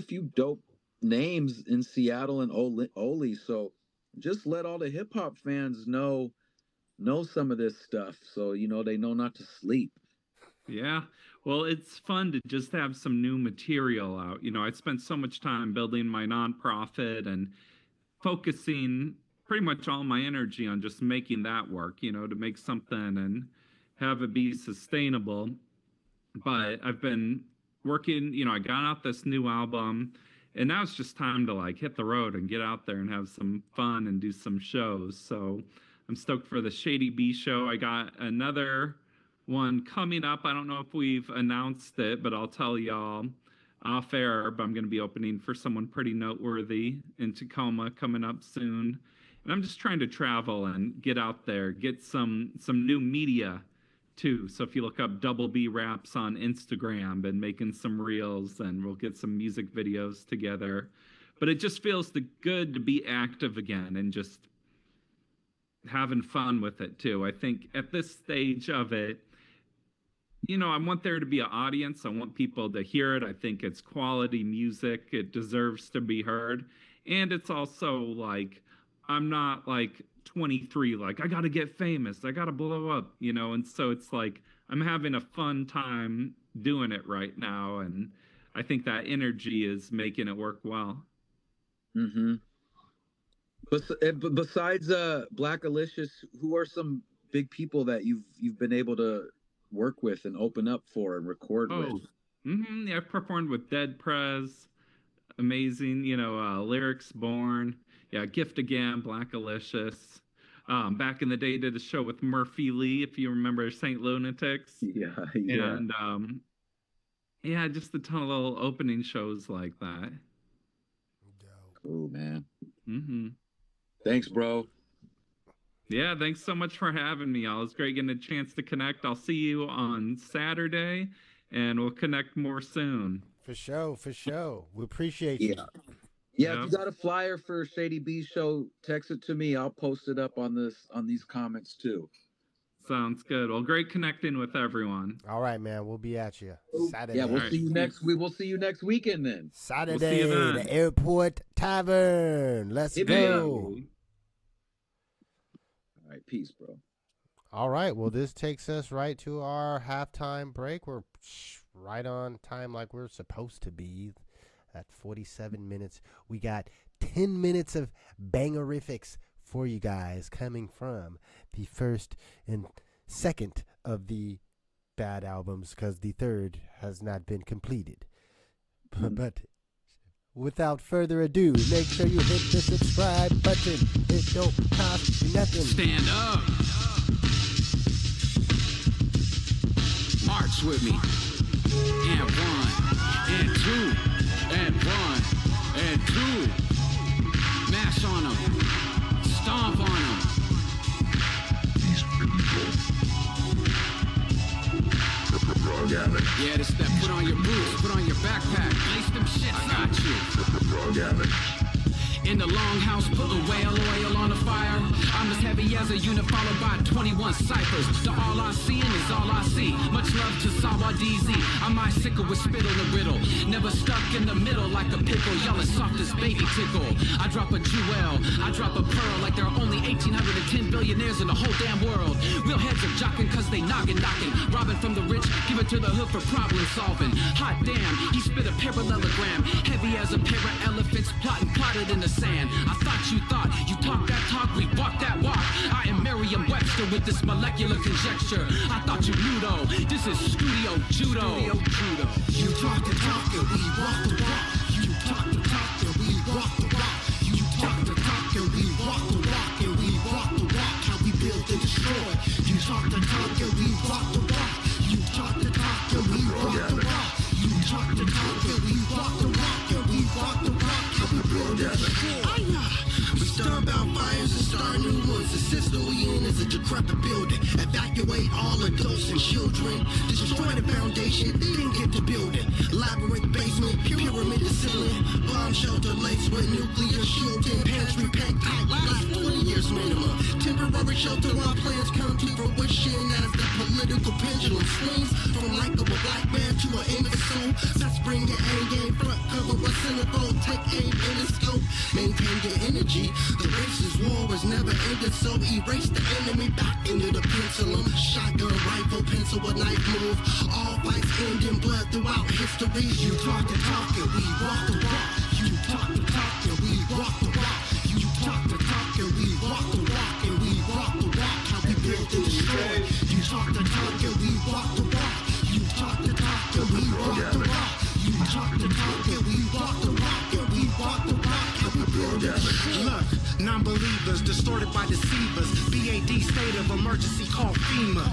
few dope names in Seattle and Ole. So just let all the hip hop fans know some of this stuff, so, you know, they know not to sleep. Yeah. Well, it's fun to just have some new material out. You know, I spent so much time building my nonprofit and focusing pretty much all my energy on just making that work, to make something and have it be sustainable. But I've been working, I got out this new album, and now it's just time to like hit the road and get out there and have some fun and do some shows. So I'm stoked for the Shady B show. I got another one coming up. I don't know if we've announced it, but I'll tell y'all off air. But I'm going to be opening for someone pretty noteworthy in Tacoma coming up soon. And I'm just trying to travel and get out there, get some new media too. So if you look up Double B Raps on Instagram, and making some reels, and we'll get some music videos together. But it just feels good to be active again and just having fun with it too. I think at this stage of it, I want there to be an audience. I want people to hear it. I think it's quality music. It deserves to be heard. And it's also like, I'm not like 23, like I got to get famous. I got to blow up, And so it's like, I'm having a fun time doing it right now. And I think that energy is making it work well. Mm-hmm. But besides Black Alicious, who are some big people that you've been able to work with and open up for and record with? Yeah, I've performed with Dead Prez, amazing, Lyrics Born, Gift Again, Black Alicious. Back in the day, did a show with Murphy Lee, if you remember Saint Lunatics. Yeah. And just a ton of little opening shows like that. Cool, man. Mm-hmm. Thanks, bro. Yeah, thanks so much for having me, y'all. It's great getting a chance to connect. I'll see you on Saturday, and we'll connect more soon. For sure. We appreciate you. Yeah, if you got a flyer for Shady B show, text it to me. I'll post it up on these comments too. Sounds good. Well, great connecting with everyone. All right, man. We'll be at you Saturday. Yeah, we'll see you next. We will see you next weekend then. Saturday, the Airport Tavern. Let's go. All right, peace, bro. All right. Well, this takes us right to our halftime break. We're right on time, like we're supposed to be. At 47 minutes, we got 10 minutes of bangerifics for you guys coming from the first and second of the bad albums, because the third has not been completed. But without further ado, make sure you hit the subscribe button. It don't cost you nothing. Stand up. March with me. And 1, and 2. And 1, and 2. Mash on them. Stomp on them. Yeah, this that put on your boots, put on your backpack, lace them shit. I got you. In the longhouse, put a whale oil on the fire. I'm as heavy as a unit followed by 21 ciphers. The all I see is all I see. Much love to Sawa DZ. I'm icicle with spit on the riddle. Never stuck in the middle like a pickle. Y'all as soft as baby tickle. I drop a jewel, I drop a pearl. Like there are only 1,810 billionaires in the whole damn world. Real heads are jocking cause they knocking. Robbing from the rich, give it to the hood for problem solving. Hot damn, he spit a parallelogram. Heavy as a pair of elephants plotted in the sand. I thought you talk that talk, we walk that walk. I am Merriam-Webster with this molecular conjecture. I thought you knew though, this is studio judo. You talk the talk and we walk the walk. You talk the talk and we walk the walk. You talk the talk and we walk the walk. And we walk the walk, how we build and destroy. You talk the talk and we walk the walk. You talk the talk and we walk the walk. You talk the talk and we walk the walk. And we walk the walk, how we build and destroy. We stomp out fires and start new ones. The system we in is a decrepit building. Evacuate all adults and children. Destroy the foundation, then get the building. Labyrinth basement, pyramid the ceiling. Bomb shelter laced with nuclear shielding. Pantry packed tight, last 20 years minimum. Temporary shelter while plans come to fruition. As the political pendulum swings from likable black man to an aim of the soul. That's bring your A game front cover, a centerfold. Take aim in the scope. Maintain your energy. The racist war was never ended, so erase the enemy back into the pendulum. Shotgun, rifle, pencil, a knife move. All fights end in blood throughout history. You talk the talk and we walk the walk. You talk the talk and we walk the walk. You talk talk the talk and we walk the walk and we walk the walk. How we build and destroy. You talk the talk and we walk the walk. You talk the talk and we walk the walk. You talk the talk and we walk the walk and we walk the walk. How we build and destroy. Look, non-believers distorted by deceivers. BAD state of emergency called FEMA.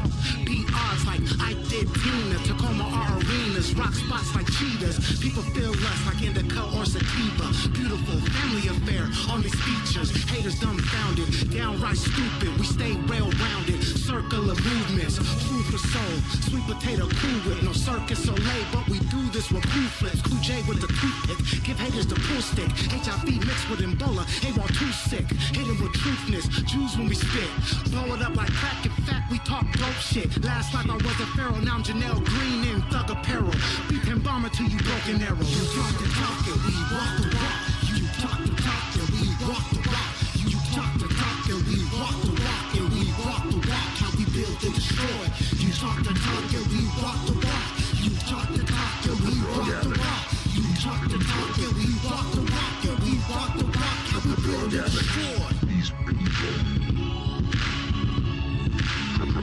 Beat odds like I did Tina. Tacoma are arenas, rock spots like cheetahs. People feel less like indica or sativa. Beautiful family affair, all these features. Haters dumbfounded, downright stupid. We stay well-rounded, circle of movements. Food for soul, sweet potato cool with no circus or lay. But we do this with cool flips. Cool J with the toothpick. Give haters the pool stick. HIV mixed with Ebola. A1 too sick. Hit him with truthness. Jews when we spit. Blow it up like crack. In fact, we talk dope shit. Last life I was a pharaoh. Now I'm Janelle Green in Thug Apparel. Beat and bomber till you broken arrow. You talk the talk and we walk the walk. You talk the talk and we walk the walk. You talk the talk and we walk the walk and we walk the walk. How we build and destroy. You talk the talk and we walk the walk. You talk the talk and we walk the walk. You talk the talk and we walk the walk and we walk the walk. How we build and destroy. These people.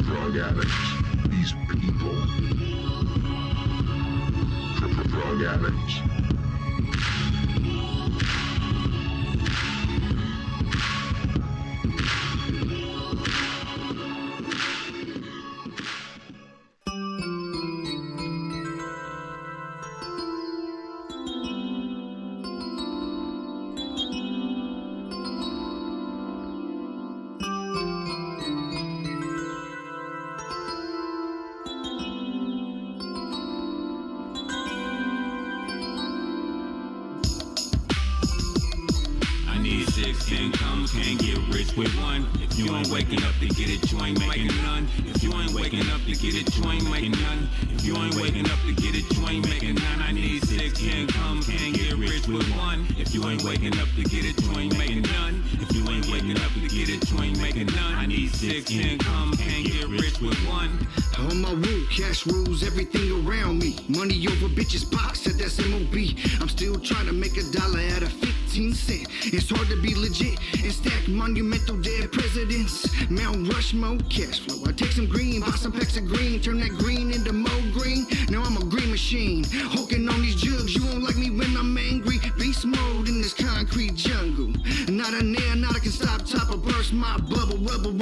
Drug addicts. These people. Drug addicts. Income can't get rich with one. If you ain't waking up to get it, you ain't making none. If you ain't waking up to get it, you ain't making none. If you ain't waking up to get it, you ain't making none. I need 6 income, can't get rich with one. If you ain't waking up to get it, you ain't making none. If you ain't waking up to get it, you ain't making none. I need 6 income, can't get rich with one. On my woo, cash rules everything around me. Money over bitches box, said that's MOB. I'm still trying to make $1 out of 15 cents. It's hard to be legit and stack monumental dead presidents. Mount Rushmore cash flow. I take some green, buy some packs of green, turn that green into more green. Now I'm a green machine, hooking on these jugs. You won't like me when I'm angry. Beast mode in this concrete jungle. Not a nail, not I can stop top or burst my bubble, rubble.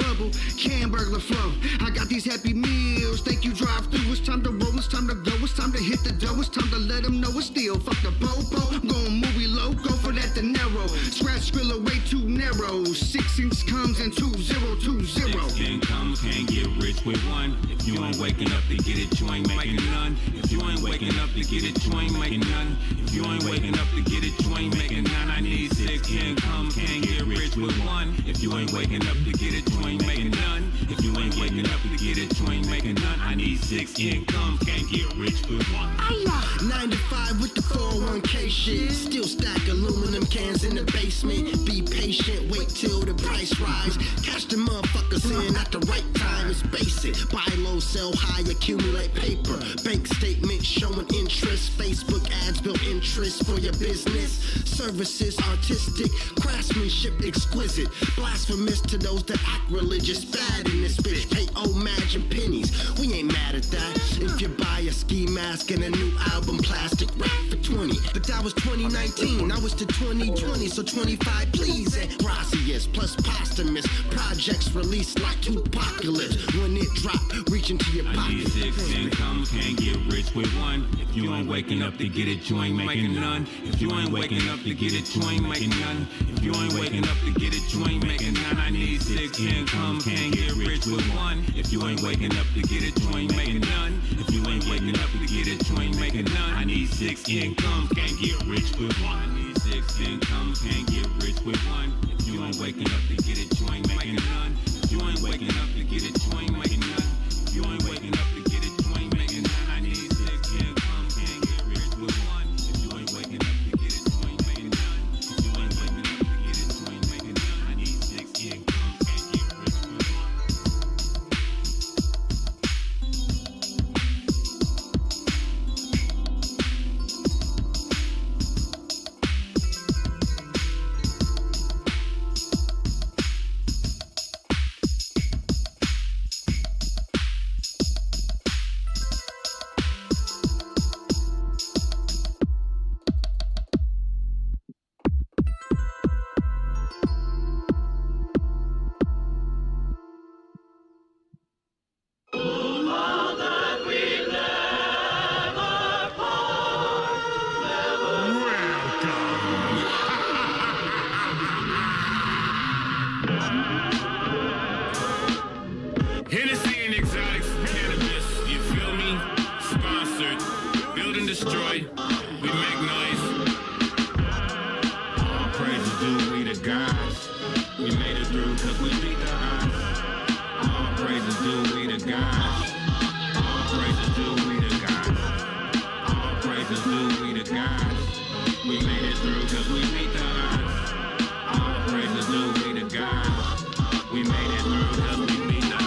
Can burglar flow. I got these happy meals. Thank you, drive through. It's time to roll, it's time to go, it's time to hit the dough, it's time to let them know it's still. Fuck the popo, I'm going movie low, go for that de narrow. Scratch skrilla way too narrow. 6 inch comes in 2020. 6 income can't get rich with one. If you ain't waking up to get it, you ain't making none. If you ain't waking up to get it, you ain't making none. If you ain't waking up to get it, you ain't making none. I need 6 income, can't get rich with one. If you ain't waking up to get it, you ain't making none. If you ain't waking up to get it, you ain't making none. I need 6 income, can't get rich with one. 9 to 5 with the 401k shit. Still stack aluminum cans in the basement. Be patient, wait till the price rise. Catch the motherfuckers in at the right time. It's basic. Buy low, sell high, accumulate paper. Bank statement showing interest. Facebook ads build interest for your business. Services artistic, craftsmanship exquisite. Blasphemous to those that act religious. Bad in this bitch. Pay homage and pennies. We ain't mad at that. If you buy a ski mask and a new album, plastic wrap for 20. But that was 2019. Now it's to 2020, so 25 please. And Gracias plus posthumous projects released like Tupacalypse. When it drop, reach into your pocket. I need 6 income, can't get rich with one. If you ain't waking up to get it, you ain't making none. If you ain't waking up to get it, you ain't making none. If you ain't waking up to get it, you ain't making none. I need 6 income, can't get rich with one. If you ain't waking up to get it, you ain't making none. If you ain't waking up to get it, you ain't making none. I need 6 income, can't get rich with one. I need 6 income, can't get rich with one. If you ain't waking up to get it, you ain't making none. If you ain't waking up to get it, you ain't making none. If you ain't waking up to get it, you ain't making none. I need 6 income, can't get rich with one. If you ain't waking up to get it, you ain't making none. If you ain't waking up to get it, you ain't making none. I need 6 income, can't get rich with one. destroy. We make noise. All praises due we to God. We made it through cause we beat the odds. All praises due we to God. All praises due we to God. All praises due we to God. We made it through cause we beat the odds. All praises due we to God. We made it through cause we beat the odds.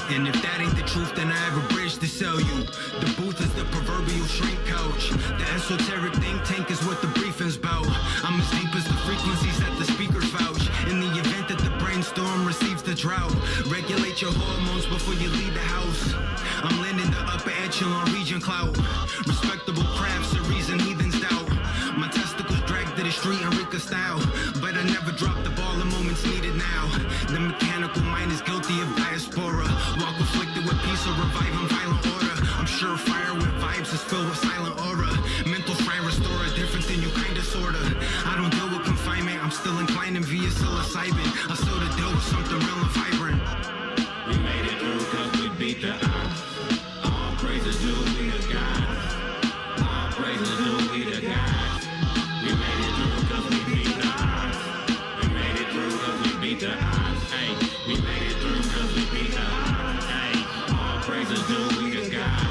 And if that ain't the truth, then I have a bridge to sell you. The booth is the proverbial shrink couch. The esoteric think tank is what the briefing's about. I'm as deep as the frequencies that the speakers vouch. In the event that the brainstorm receives the drought, regulate your hormones before you leave the house. I'm landing the upper echelon region clout. Respectable crafts, a reason heathens doubt. My testicles dragged to the street Enrica style, but I never drop the ball in moments needed now. The mechanical mind is guilty of diaspora. Walk afflicted with peace or reviving violent order. I'm sure fire with vibes is filled with silent aura. Mental shrine restorer, different than you kinda sorta. I don't deal with confinement, I'm still inclining via psilocybin. I still the deal with something real and vibrant. We made it through cause we beat the odds. All praises due we to God. All praises due we to God. We made it through cause we beat the odds. We made it through cause we beat the odds. Hey, we made it through cause we beat the odds. Hey, all praises due we to God.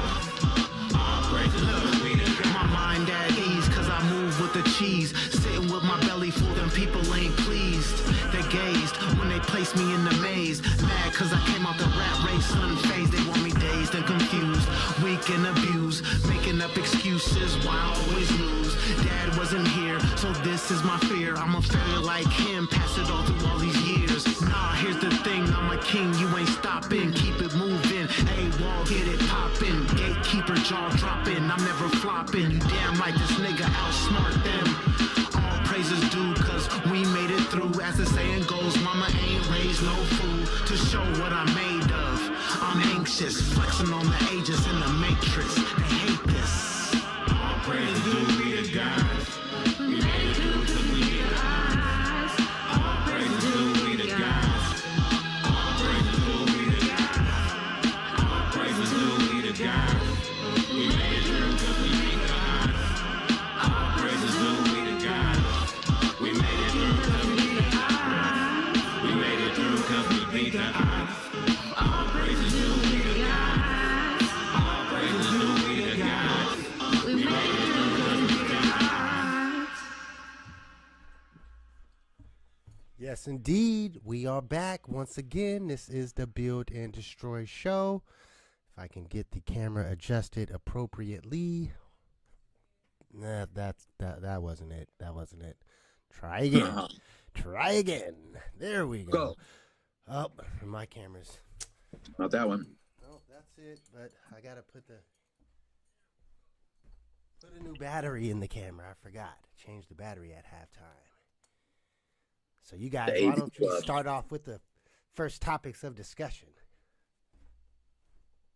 All praises due we to God. My mind at ease, cause I move with the cheese. Sitting with my belly full, them people ain't pleased. They gazed when they placed me in the maze. Mad cause I came out the rat race unfazed. They want me dazed and confused, weak and abused, making up excuses why I always lose. Dad wasn't here, so this is my fear. I'm a failure like him, pass it all through all these years. Nah, here's the thing, I'm a king, you ain't stopping. Keep it moving, A-wall, get it poppin'. Gatekeeper, jaw dropping, I'm never flopping. You damn right, this nigga outsmart them. All praises due, cause we made it through. As the saying goes, mama ain't raised no fool to show what I'm made of. I'm anxious, flexing on the ages in the matrix. They hate this. All praises due we to God. We made it through cause we beat the odds. All praises due we to God. All praises due we to God. All praises due we to God. We made it through cause we beat the odds. All praises due we to God. We made it through cause we beat the odds. We made it through cause we beat the odds. All praises due we to God. All praises due we to God. We made it through cause we beat the odds. Yes, indeed. We are back once again. This is the Build and Destroy show. If I can get the camera adjusted appropriately. Nah, that wasn't it. That wasn't it. Try again. Try again. There we go. Go. Oh, my camera's. Not that one. No, that's it. But I gotta put a new battery in the camera. I forgot. Change the battery at halftime. So you guys, why don't you start off with the first topics of discussion?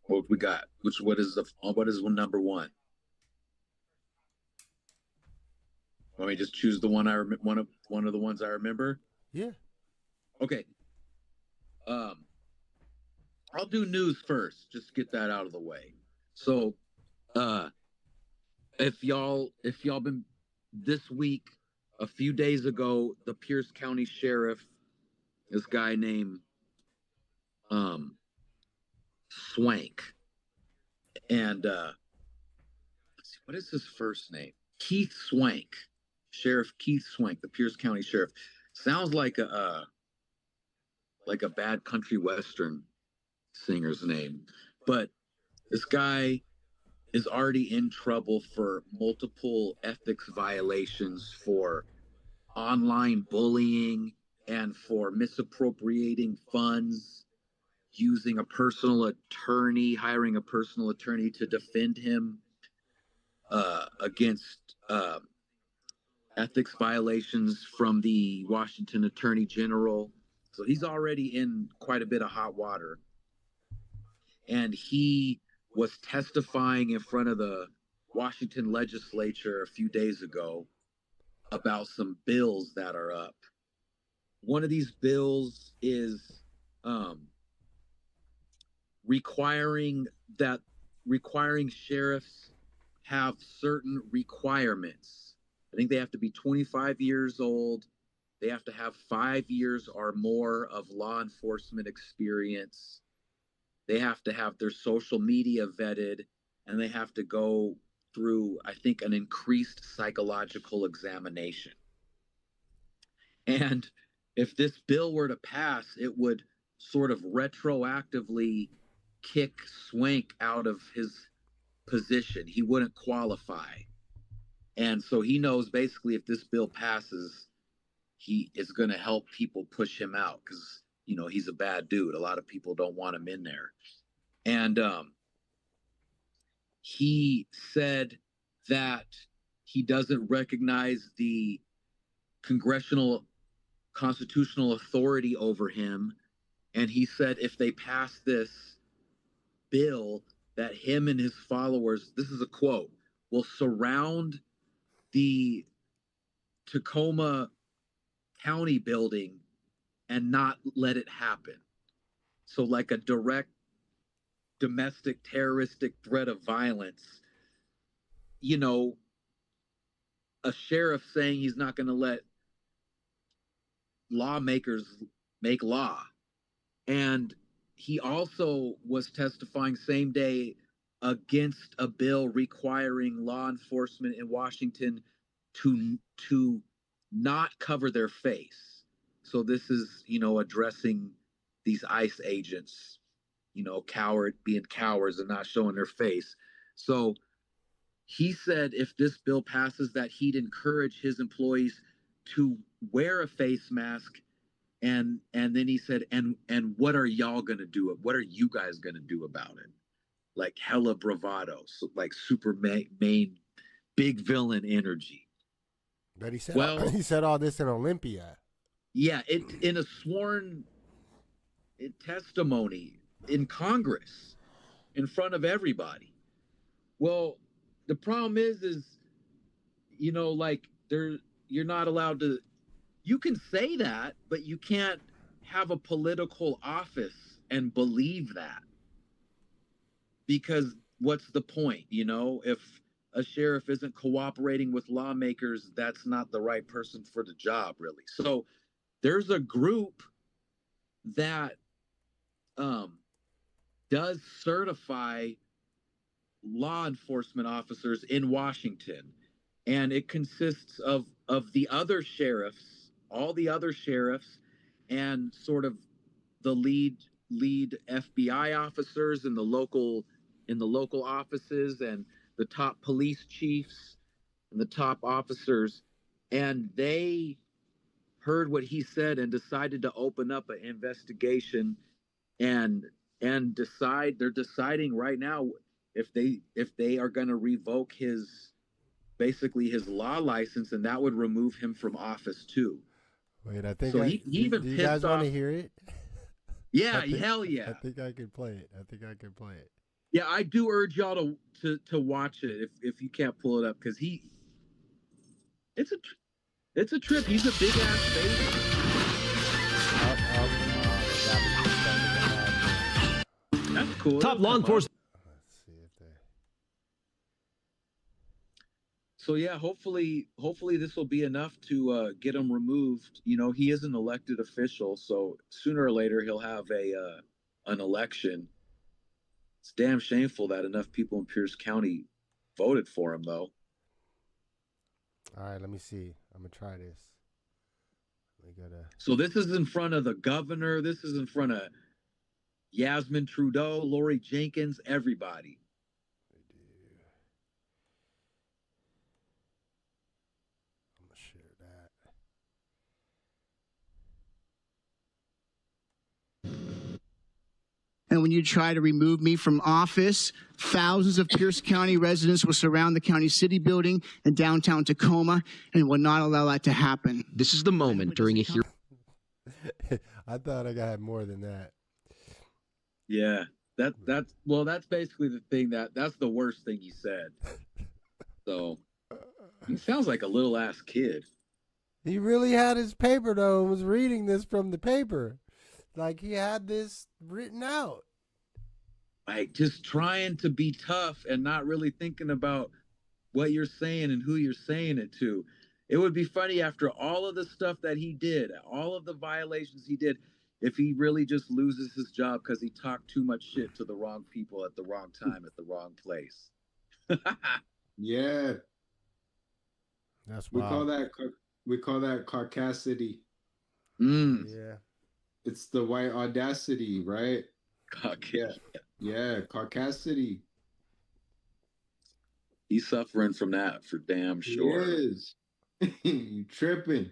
What we got? What is number one? Let me just choose the one one of the ones I remember. Yeah. Okay. I'll do news first. Just get that out of the way. So, if y'all been this week, a few days ago, the Pierce County Sheriff, this guy named Swank, and let's see, what is his first name? Keith Swank, Sheriff Keith Swank, the Pierce County Sheriff. Sounds like a bad country western singer's name, but this guy is already in trouble for multiple ethics violations, for online bullying, and for misappropriating funds, using a personal attorney, hiring a personal attorney to defend him against ethics violations from the Washington Attorney General. So he's already in quite a bit of hot water. And he was testifying in front of the Washington legislature a few days ago about some bills that are up. One of these bills is requiring sheriffs have certain requirements. I think they have to be 25 years old. They have to have 5 years or more of law enforcement experience. They have to have their social media vetted, and they have to go through, I think, an increased psychological examination. And if this bill were to pass, it would sort of retroactively kick Swank out of his position. He wouldn't qualify. And so he knows basically if this bill passes, he is going to help people push him out because, you know, he's a bad dude. A lot of people don't want him in there. And he said that he doesn't recognize the congressional constitutional authority over him. And he said if they pass this bill, that him and his followers, this is a quote, will surround the Tacoma County building and not let it happen. So like a direct domestic terroristic threat of violence, you know, a sheriff saying he's not going to let lawmakers make law. And he also was testifying same day against a bill requiring law enforcement in Washington to not cover their face. So this is, you know, addressing these ICE agents, you know, being cowards and not showing their face. So he said if this bill passes that he'd encourage his employees to wear a face mask. And then he said, and what are y'all gonna do? What are you guys gonna do about it? Like hella bravado, so like super main big villain energy. But he said, well, he said all this in Olympia. Yeah, it in a sworn testimony in Congress in front of everybody. Well, the problem is, you know, like you're not allowed to. You can say that, but you can't have a political office and believe that. Because what's the point, you know? If a sheriff isn't cooperating with lawmakers, that's not the right person for the job, really. So there's a group that does certify law enforcement officers in Washington. And it consists of the other sheriffs, all the other sheriffs, and sort of the lead FBI officers in the local offices, and the top police chiefs and the top officers. And they heard what he said and decided to open up an investigation and they're deciding right now if they are going to revoke his law license, and that would remove him from office too. Wait, I think so he even do you pissed guys want off. to hear it? Yeah, hell yeah. I think I can play it. Yeah, I do urge y'all to watch it if you can't pull it up, because it's a trip. He's a big ass baby. That's cool. Top law enforcement. Let's see if they. So yeah, hopefully this will be enough to get him removed. You know, he is an elected official, so sooner or later he'll have an election. It's damn shameful that enough people in Pierce County voted for him, though. All right, let me see. I'm gonna try this. So this is in front of the governor. This is in front of Yasmin Trudeau, Lori Jenkins, everybody. I'm gonna share that. And when you try to remove me from office, thousands of Pierce County residents will surround the county city building in downtown Tacoma and will not allow that to happen. This is the moment during a hearing. I thought I got more than that. Yeah, that's basically the thing that's the worst thing he said. So he sounds like a little ass kid. He really had his paper though and was reading this from the paper. Like he had this written out. Like just trying to be tough and not really thinking about what you're saying and who you're saying it to. It would be funny after all of the stuff that he did, all of the violations he did, if he really just loses his job because he talked too much shit to the wrong people at the wrong time at the wrong place. Yeah, That's we call wild. that caucasity. Mm. Yeah. It's the white audacity, right? Okay. Yeah, caucasity. He's suffering from that for damn He sure. is. You tripping.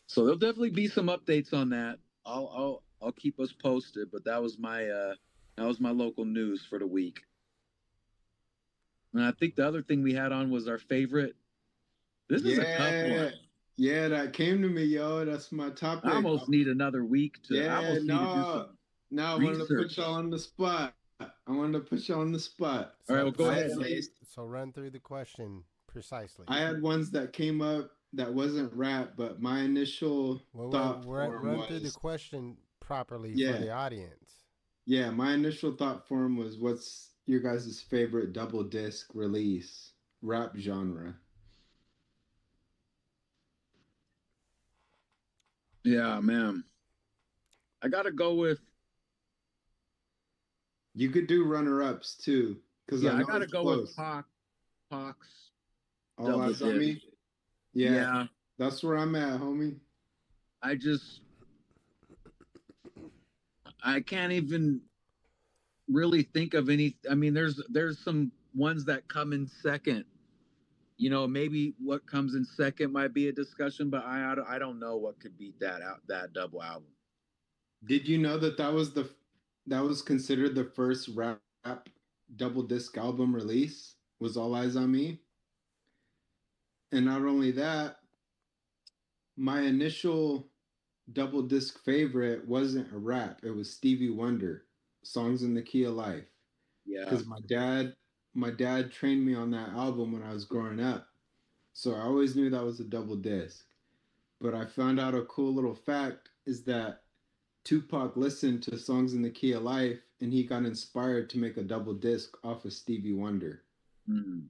So there'll definitely be some updates on that. I'll keep us posted, but that was my local news for the week. And I think the other thing we had on was our favorite. This is a tough one. Yeah, that came to me, yo. That's my topic. I almost need another week to. I almost need to do some. I wanted to put y'all on the spot. All right, well, go ahead. So run through the question precisely. I had ones that came up that wasn't rap, but my initial thought run through the question properly for the audience. Yeah, my initial thought form was, what's your guys' favorite double disc release, rap genre? Yeah, man. I gotta go with. You could do runner-ups too, because I gotta go with Pac's. All Eyes on Me. Yeah, that's where I'm at, homie. I can't even really think of any. I mean, there's some ones that come in second. You know, maybe what comes in second might be a discussion, but I don't know what could beat that double album. Did you know that was considered the first rap double disc album release? Was All Eyes on Me? And not only that, my initial double disc favorite wasn't a rap. It was Stevie Wonder, Songs in the Key of Life. Yeah. Because my dad trained me on that album when I was growing up. So I always knew that was a double disc. But I found out a cool little fact is that Tupac listened to Songs in the Key of Life and he got inspired to make a double disc off of Stevie Wonder. Mm.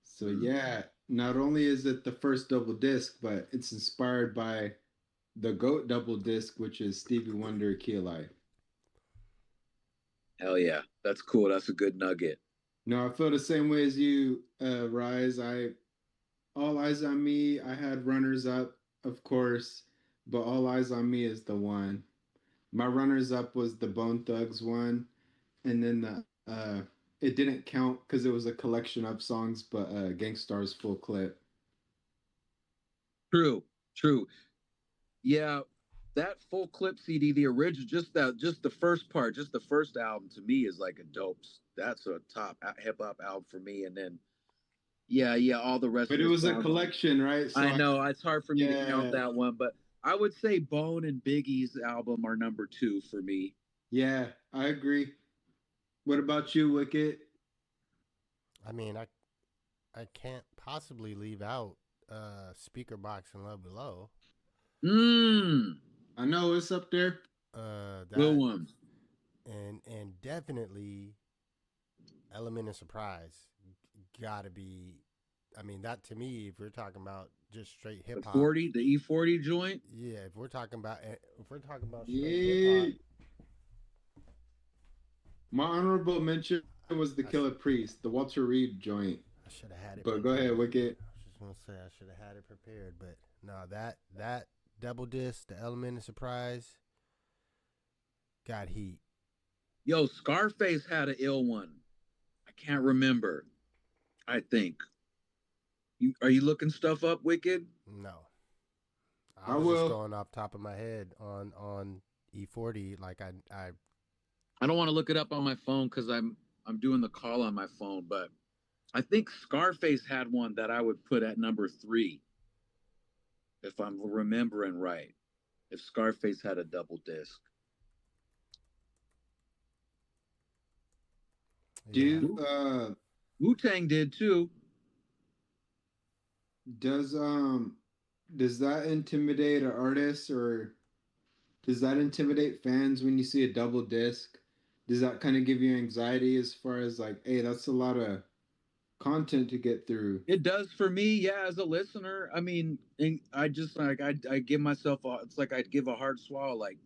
So yeah, not only is it the first double disc, but it's inspired by the GOAT double disc, which is Stevie Wonder, Key of Life. Hell yeah, that's cool. That's a good nugget. No, I feel the same way as you, Rise. All Eyes on Me. I had runners up, of course, but All Eyes on Me is the one. My runners up was the Bone Thugs one, and then it didn't count because it was a collection of songs, but Gangstar's Full Clip. True. Yeah, that Full Clip CD, the original, just the first part, just the first album to me is like a dope. That's a top hip hop album for me, and then all the rest. But it was a collection, right? So I know it's hard for me to count that one, but I would say Bone and Biggie's album are number 2 for me. Yeah, I agree. What about you, Wicket? I mean, I can't possibly leave out Speaker Box and Love Below. I know it's up there. Good one. And definitely Element of Surprise gotta be. I mean, that to me, if we're talking about just straight hip hop, the E40 joint. Yeah, if we're talking about straight hip hop. My honorable mention was the Killer Priest, the Walter Reed joint. I should have had it. But go ahead, Wicket. I was just gonna say I should have had it prepared, but no, that double disc, the Element of Surprise, got heat. Yo, Scarface had an ill one. I can't remember. I think. Are you looking stuff up, Wicked? No. I was just going off top of my head on E40. Like I don't want to look it up on my phone because I'm doing the call on my phone, but I think Scarface had one that I would put at number 3, if I'm remembering right. If Scarface had a double disc. Dude, Wu-Tang did too. Does that intimidate an artist, or does that intimidate fans when you see a double disc? Does that kind of give you anxiety as far as like, hey, that's a lot of content to get through. It does for me, yeah, as a listener. I mean, I just like I give myself it's like I'd give a hard swallow, like,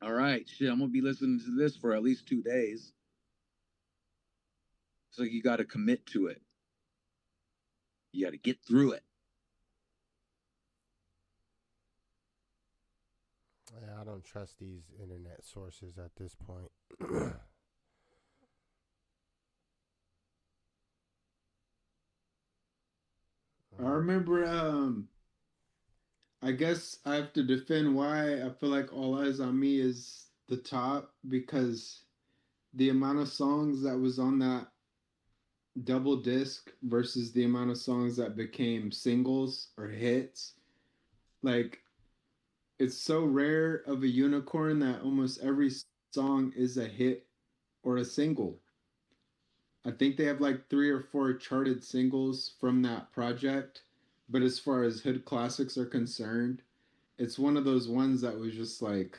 all right, shit, I'm gonna be listening to this for at least 2 days. So you got to commit to it. You got to get through it. Yeah, I don't trust these internet sources at this point. I remember, I guess I have to defend why I feel like All Eyes on Me is the top, because the amount of songs that was on that double disc versus the amount of songs that became singles or hits, like, it's so rare of a unicorn that almost every song is a hit or a single. I think they have like 3 or 4 charted singles from that project, but as far as hood classics are concerned, it's one of those ones that was just like,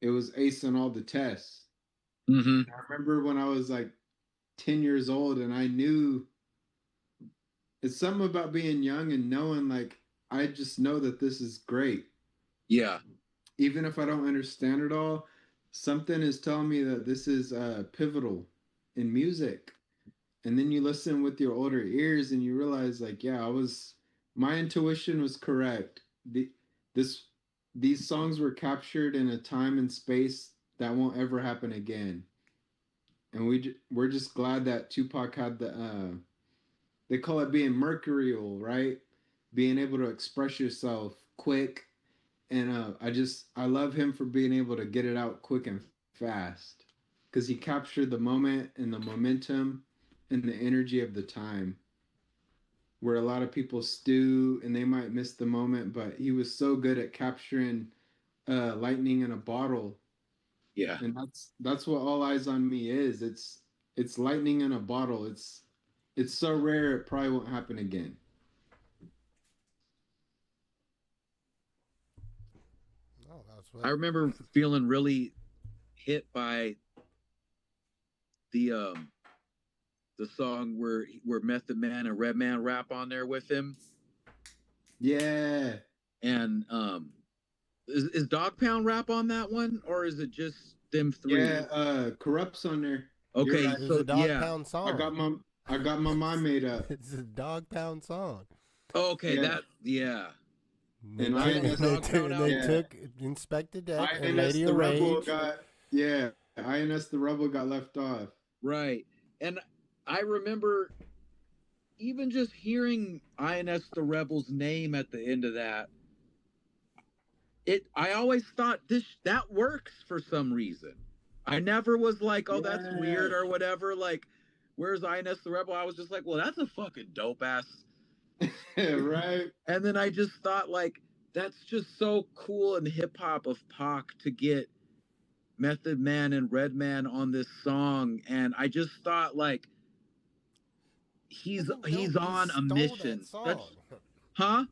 it was acing all the tests. Mm-hmm. I remember when I was like 10 years old and I knew, it's something about being young and knowing, like, I just know that this is great. Yeah. Even if I don't understand it all, something is telling me that this is pivotal in music. And then you listen with your older ears and you realize, like, yeah, my intuition was correct. This these songs were captured in a time and space that won't ever happen again. And we're just glad that Tupac had they call it being mercurial, right? Being able to express yourself quick. And I love him for being able to get it out quick and fast, because he captured the moment and the momentum and the energy of the time, where a lot of people stew and they might miss the moment, but he was so good at capturing lightning in a bottle. Yeah. And that's what All Eyes on Me is. It's lightning in a bottle. It's so rare it probably won't happen again. Oh, that's what I remember feeling really hit by the song where Method Man and Redman rap on there with him. Yeah. And is Dog Pound rap on that one, or is it just them three? Yeah, Corrupt's on there. Okay, Right. it's so a Dog yeah. Pound song. I got my mind made up. It's a Dog Pound song. Okay, Yeah. that yeah. They, And took, INS they Yeah. took Inspector Deck and INS Lady the of Rebel Rage. INS the Rebel got left off. Right. And I remember even just hearing INS the Rebel's name at the end of that. I always thought that works for some reason. I never was like, oh, that's weird or whatever. Like, where's INS the Rebel? I was just like, well, that's a fucking dope ass. Right. And then I just thought, like, that's just so cool in hip hop of Pac to get Method Man and Redman on this song. And I just thought, like, he's on a mission. Huh?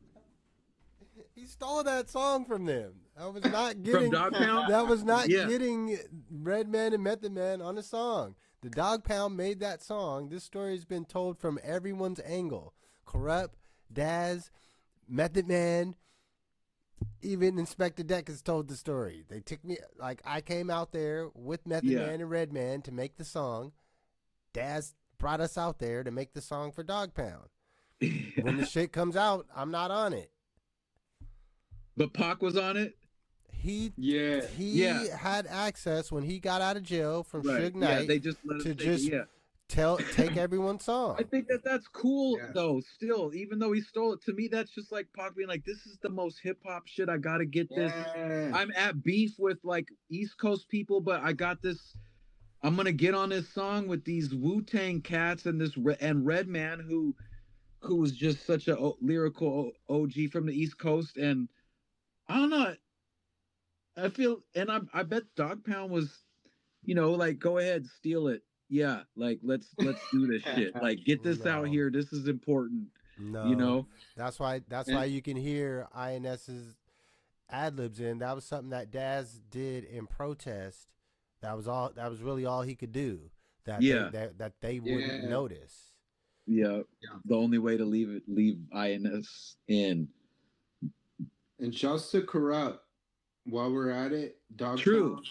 He stole that song from them. I was not getting From Dog Pound? that was not Yeah. getting Redman and Method Man on a song. The Dog Pound made that song. This story has been told from everyone's angle. Corrupt, Daz, Method Man, even Inspector Deck has told the story. They took me, like, I came out there with Method Man and Redman to make the song. Daz brought us out there to make the song for Dog Pound. When the shit comes out, I'm not on it. But Pac was on it? He Yeah. had access when he got out of jail from Right. Suge Knight Yeah, they just let to him just take everyone's song. I think that's cool though. Still, even though he stole it, to me that's just like Pac being like, "This is the most hip hop shit. I gotta get this. I'm at beef with like East Coast people, but I got this. I'm gonna get on this song with these Wu-Tang cats and Redman who was just such a lyrical OG from the East Coast. And I don't know. I feel, and I bet Dog Pound was, like, go ahead, steal it. Yeah, like let's do this shit. Like, get this out here. This is important. No, that's why you can hear INS's ad libs in. That was something that Daz did in protest. That was really all he could do. That they wouldn't notice. Yeah. Yeah. The only way to leave INS in. And shouts to Corrupt. While we're at it, Dog True. Pound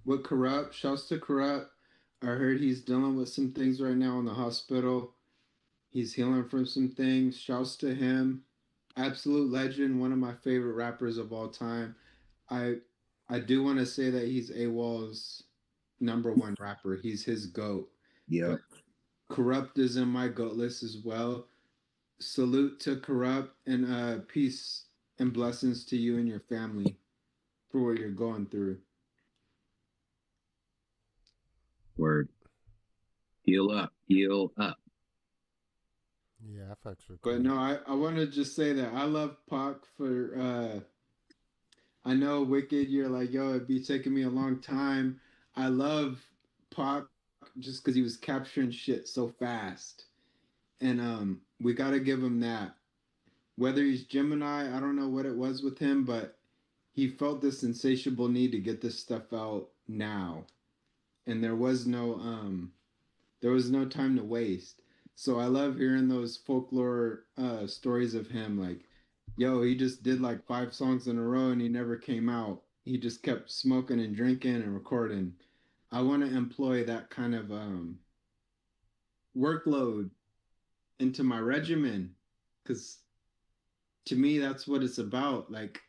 with Corrupt. Shouts to Corrupt. I heard he's dealing with some things right now in the hospital. He's healing from some things. Shouts to him. Absolute legend, one of my favorite rappers of all time. I I do want to say that he's AWOL's #1 rapper. He's his GOAT. Yeah. But Corrupt is in my GOAT list as well. Salute to Corrupt, and peace and blessings to you and your family for what you're going through. Word. Heal up. Heal up. Yeah, I fucks with. But no, I want to just say that I love Pac for I know Wicked, you're like, yo, it'd be taking me a long time. I love Pac just because he was capturing shit so fast. And we gotta give him that. Whether he's Gemini, I don't know what it was with him, but he felt this insatiable need to get this stuff out now. And there was no time to waste. So I love hearing those folklore stories of him, like, yo, he just did like 5 songs in a row and he never came out. He just kept smoking and drinking and recording. I want to employ that kind of workload into my regimen, because to me that's what it's about. Like,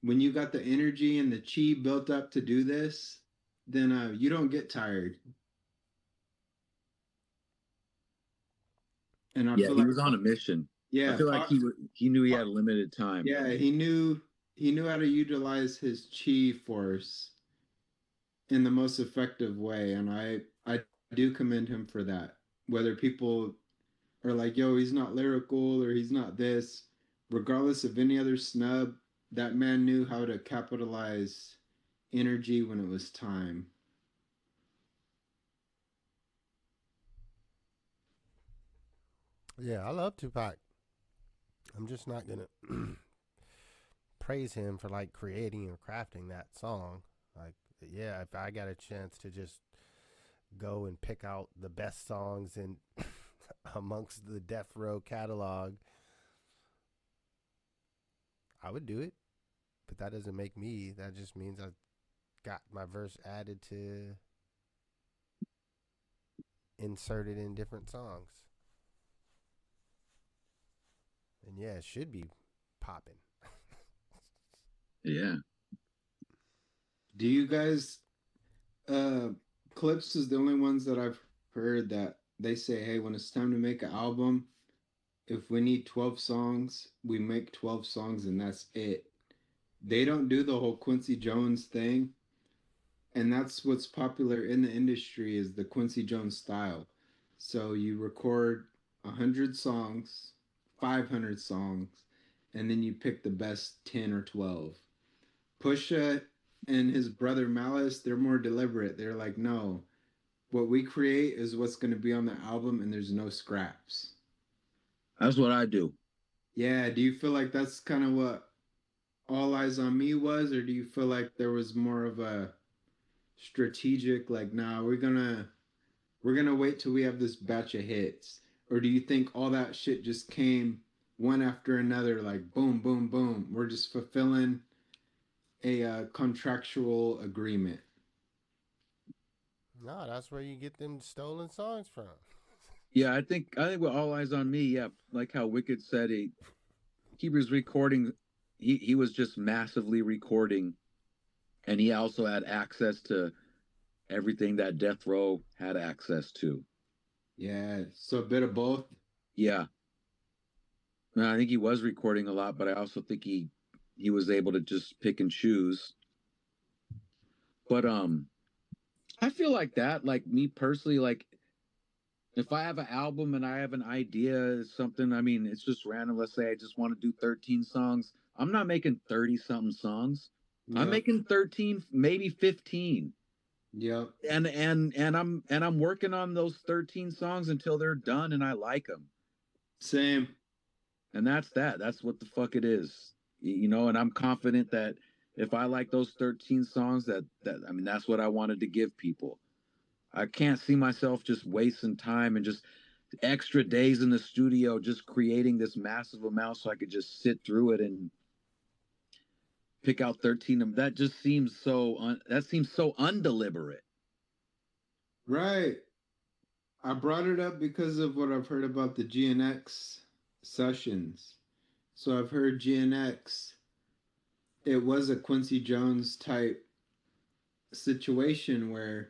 when you got the energy and the chi built up to do this, then you don't get tired. And I Yeah, feel he like was on a mission. yeah, I feel like Pac- he knew he had limited time. yeah, he knew how to utilize his chi force in the most effective way, and I do commend him for that. Whether people are like, yo, he's not lyrical or he's not this, regardless of any other snub, that man knew how to capitalize energy when it was time. Yeah, I love Tupac. I'm just not gonna praise him for like creating and crafting that song. Like, yeah, if I got a chance to just go and pick out the best songs in amongst the Death Row catalog, I would do it. But that doesn't make me. That just means I got my verse added to inserted in different songs. And yeah, it should be popping. Yeah. Do you guys Clips is the only ones that I've heard that they say, hey, when it's time to make an album, if we need 12 songs, we make 12 songs and that's it. They don't do the whole Quincy Jones thing. And that's what's popular in the industry, is the Quincy Jones style. So you record 100 songs, 500 songs, and then you pick the best 10 or 12. Pusha and his brother Malice, they're more deliberate. They're like, no, what we create is what's going to be on the album, and there's no scraps. That's what I do. Yeah, do you feel like that's kind of what All Eyes on Me was, or do you feel like there was more of a strategic, like, nah, we're gonna wait till we have this batch of hits? Or do you think all that shit just came one after another, like boom, boom, boom? We're just fulfilling a contractual agreement. No, that's where you get them stolen songs from. Yeah, I think with All Eyes on Me, yeah, like how Wicked said, he was recording, he was just massively recording, and he also had access to everything that Death Row had access to. Yeah, so a bit of both. Yeah. And I think he was recording a lot, but I also think he was able to just pick and choose. But I feel like that, like me personally, like if I have an album and I have an idea, something, I mean, it's just random. Let's say I just want to do 13 songs. I'm not making 30 something songs. Yep. I'm making 13, maybe 15. Yep. And I'm working on those 13 songs until they're done and I like them. Same. And that's what the fuck it is. You know, and I'm confident that if I like those 13 songs, that I mean, that's what I wanted to give people. I can't see myself just wasting time and just extra days in the studio just creating this massive amount so I could just sit through it and pick out 13 of them. That just seems so undeliberate. Right. I brought it up because of what I've heard about the GNX sessions. So I've heard GNX, it was a Quincy Jones type situation where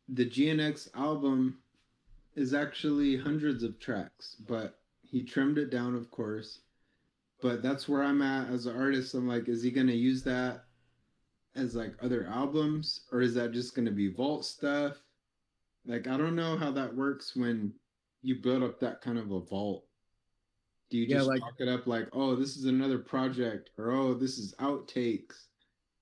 the GNX album is actually hundreds of tracks, but he trimmed it down, of course. But that's where I'm at as an artist. I'm like, is he going to use that as like other albums, or is that just going to be vault stuff? Like, I don't know how that works when you build up that kind of a vault. Do you just talk it up like, oh, this is another project, or oh, this is outtakes,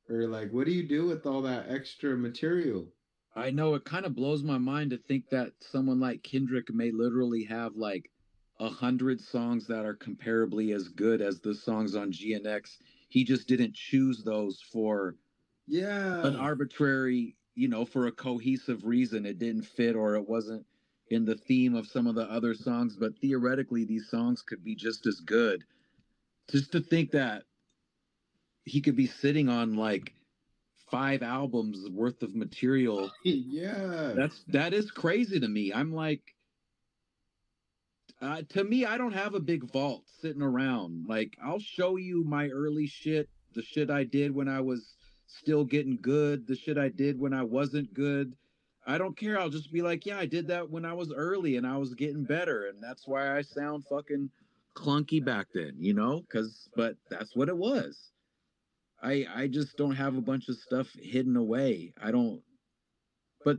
or like, what do you do with all that extra material? I know it kind of blows my mind to think that someone like Kendrick may literally have like 100 songs that are comparably as good as the songs on GNX. He just didn't choose those for an arbitrary, for a cohesive reason. It didn't fit or it wasn't in the theme of some of the other songs, but theoretically these songs could be just as good. Just to think that he could be sitting on like 5 albums worth of material. Yeah. That is crazy to me. I'm like, to me, I don't have a big vault sitting around. Like, I'll show you my early shit, the shit I did when I was still getting good, the shit I did when I wasn't good. I don't care. I'll just be like, yeah, I did that when I was early and I was getting better. And that's why I sound fucking clunky back then, but that's what it was. I just don't have a bunch of stuff hidden away. I don't, but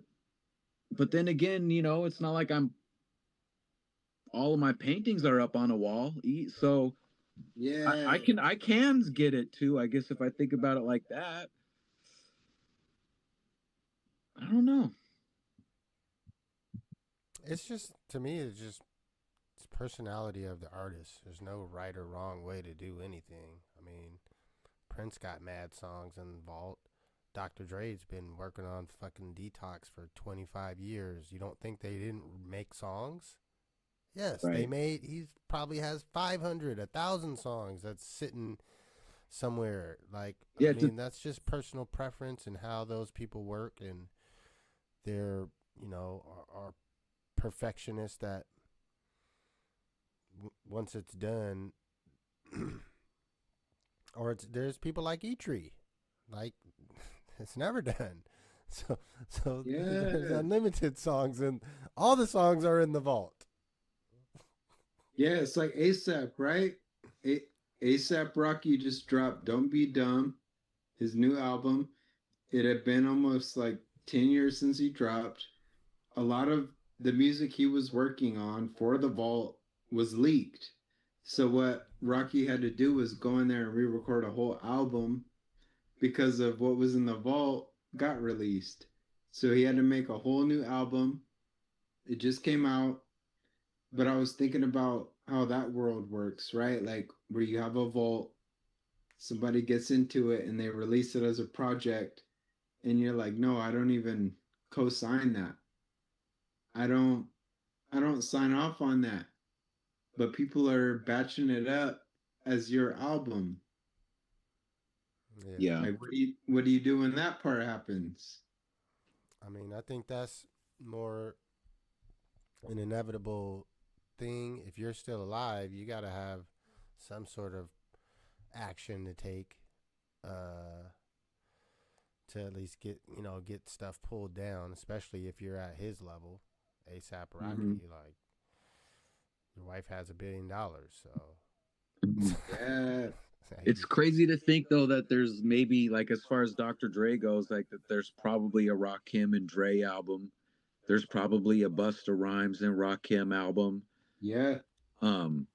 then again, it's not like all of my paintings are up on a wall. So yeah, I can get it too, I guess, if I think about it like that. I don't know. It's just, to me, it's personality of the artist. There's no right or wrong way to do anything. I mean, Prince got mad songs in the vault. Dr. Dre's been working on fucking Detox for 25 years. You don't think they didn't make songs? Yes, Right. they made. He probably has 500, 1,000 songs that's sitting somewhere. Like, Yeah, I mean, that's just personal preference and how those people work, and they're, are perfectionists that once it's done, or there's people like E-Tree, like it's never done. So there's unlimited songs, and all the songs are in the vault. Yeah, it's like ASAP, right? ASAP Rocky just dropped Don't Be Dumb, his new album. It had been almost like 10 years since he dropped. A lot of the music he was working on for the vault was leaked. So what Rocky had to do was go in there and re-record a whole album because of what was in the vault got released. So he had to make a whole new album. It just came out. But I was thinking about how that world works, right? Like where you have a vault, somebody gets into it and they release it as a project, and you're like, no, I don't even co-sign that. I don't sign off on that. But people are batching it up as your album. Yeah. Like what do you do when that part happens? I mean, I think that's more an inevitable thing. If you're still alive, you got to have some sort of action to take to at least get stuff pulled down, especially if you're at his level. ASAP Rocky, like, your wife has $1 billion, so Yeah. It's crazy to think though that there's maybe, like, as far as Dr. Dre goes, like that there's probably a Rakim and Dre album. There's probably a Busta Rhymes and Rakim album. Yeah. Um,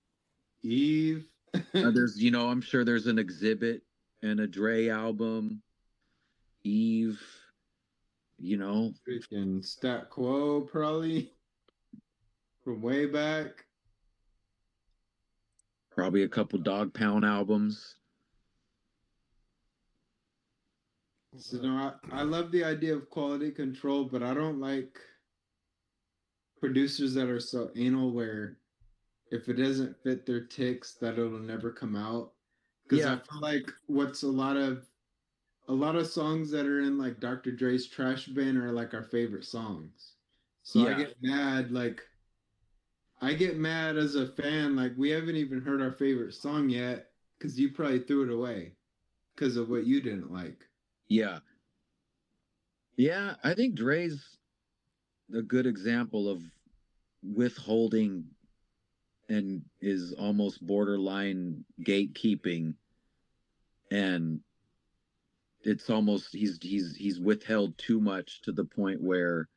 Eve. there's, I'm sure there's an Exhibit and a Dre album. Eve, Freaking Stat Quo probably from way back. Probably a couple Dog Pound albums. So no, I love the idea of quality control, but I don't like producers that are so anal where if it doesn't fit their ticks, that it'll never come out. Because I feel like what's a lot of songs that are in like Dr. Dre's trash bin are like our favorite songs. So I get mad, like I get mad as a fan, like we haven't even heard our favorite song yet because you probably threw it away because of what you didn't like. Yeah. Yeah, I think Dre's a good example of withholding and is almost borderline gatekeeping, and it's almost he's withheld too much to the point where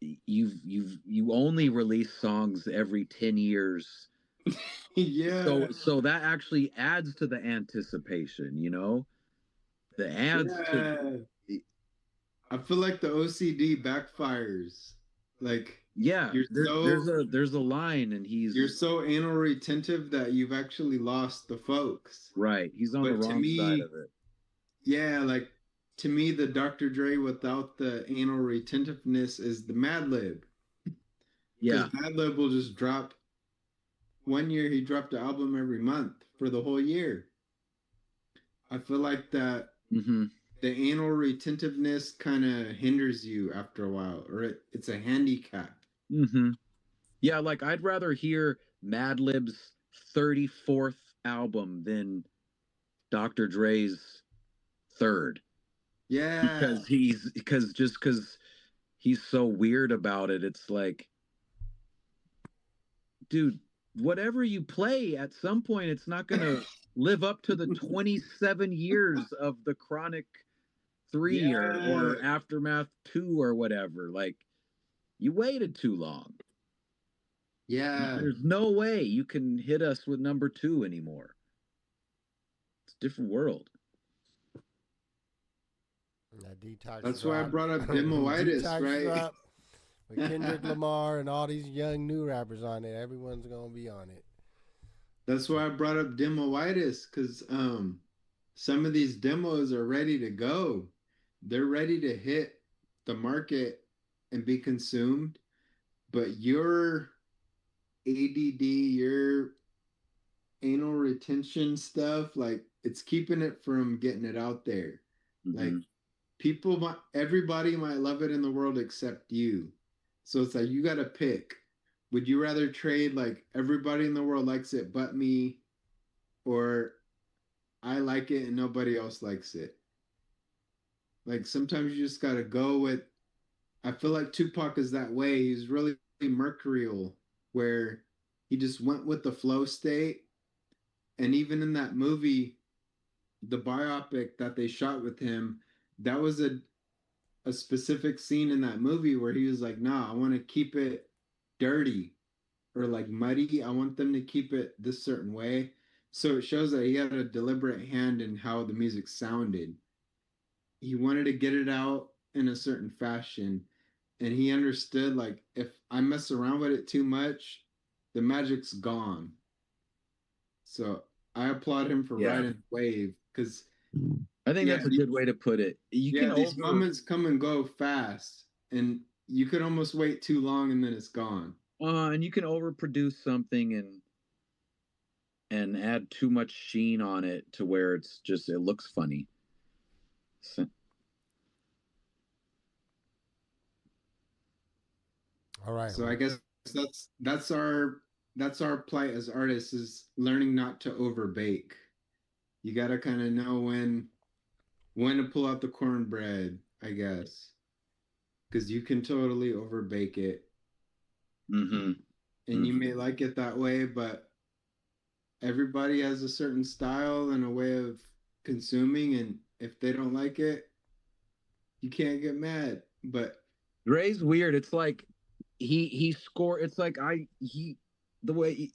you only release songs every 10 years. Yeah. So that actually adds to the anticipation, you know? The adds to I feel like the OCD backfires. Like there's a line, and you're so anal retentive that you've actually lost the folks. Right. He's on the wrong side of it. Yeah, like to me, the Dr. Dre without the anal retentiveness is the Mad Lib. Yeah. Because Mad Lib will just drop. One year he dropped an album every month for the whole year. I feel like that the anal retentiveness kind of hinders you after a while, or it's a handicap. Yeah, like I'd rather hear Madlib's 34th album than Dr. Dre's 3rd. Yeah. Because he's so weird about it. It's like, dude, whatever you play, at some point it's not gonna live up to the 27 years of the Chronic 3 or Aftermath 2 or whatever. Like, you waited too long. Yeah. There's no way you can hit us with number 2 anymore. It's a different world. That's why I brought up Demoitis, right? With Kendrick Lamar and all these young new rappers on it, everyone's gonna be on it. That's why I brought up Demoitis, because some of these demos are ready to go. They're ready to hit the market and be consumed, but your ADD, your anal retention stuff, like it's keeping it from getting it out there. Like everybody might love it in the world except you. So it's like you got to pick. Would you rather trade like everybody in the world likes it but me, or I like it and nobody else likes it? Like sometimes you just got to go with. I feel like Tupac is that way. He's really mercurial, where he just went with the flow state. And even in that movie, the biopic that they shot with him, that was a specific scene in that movie where he was like, nah, I want to keep it dirty or like muddy. I want them to keep it this certain way. So it shows that he had a deliberate hand in how the music sounded. He wanted to get it out in a certain fashion. And he understood, like, if I mess around with it too much, the magic's gone. So I applaud him for riding the wave, because I think that's a good way to put it. These moments come and go fast, and you could almost wait too long and then it's gone. And you can overproduce something and add too much sheen on it to where it looks funny. So, all right. So I guess that's our plight as artists, is learning not to overbake. You got to kind of know when to pull out the cornbread, I guess, because you can totally overbake it. And you may like it that way, but everybody has a certain style and a way of consuming, and if they don't like it, you can't get mad. But Dre's weird. It's like he score. It's like the way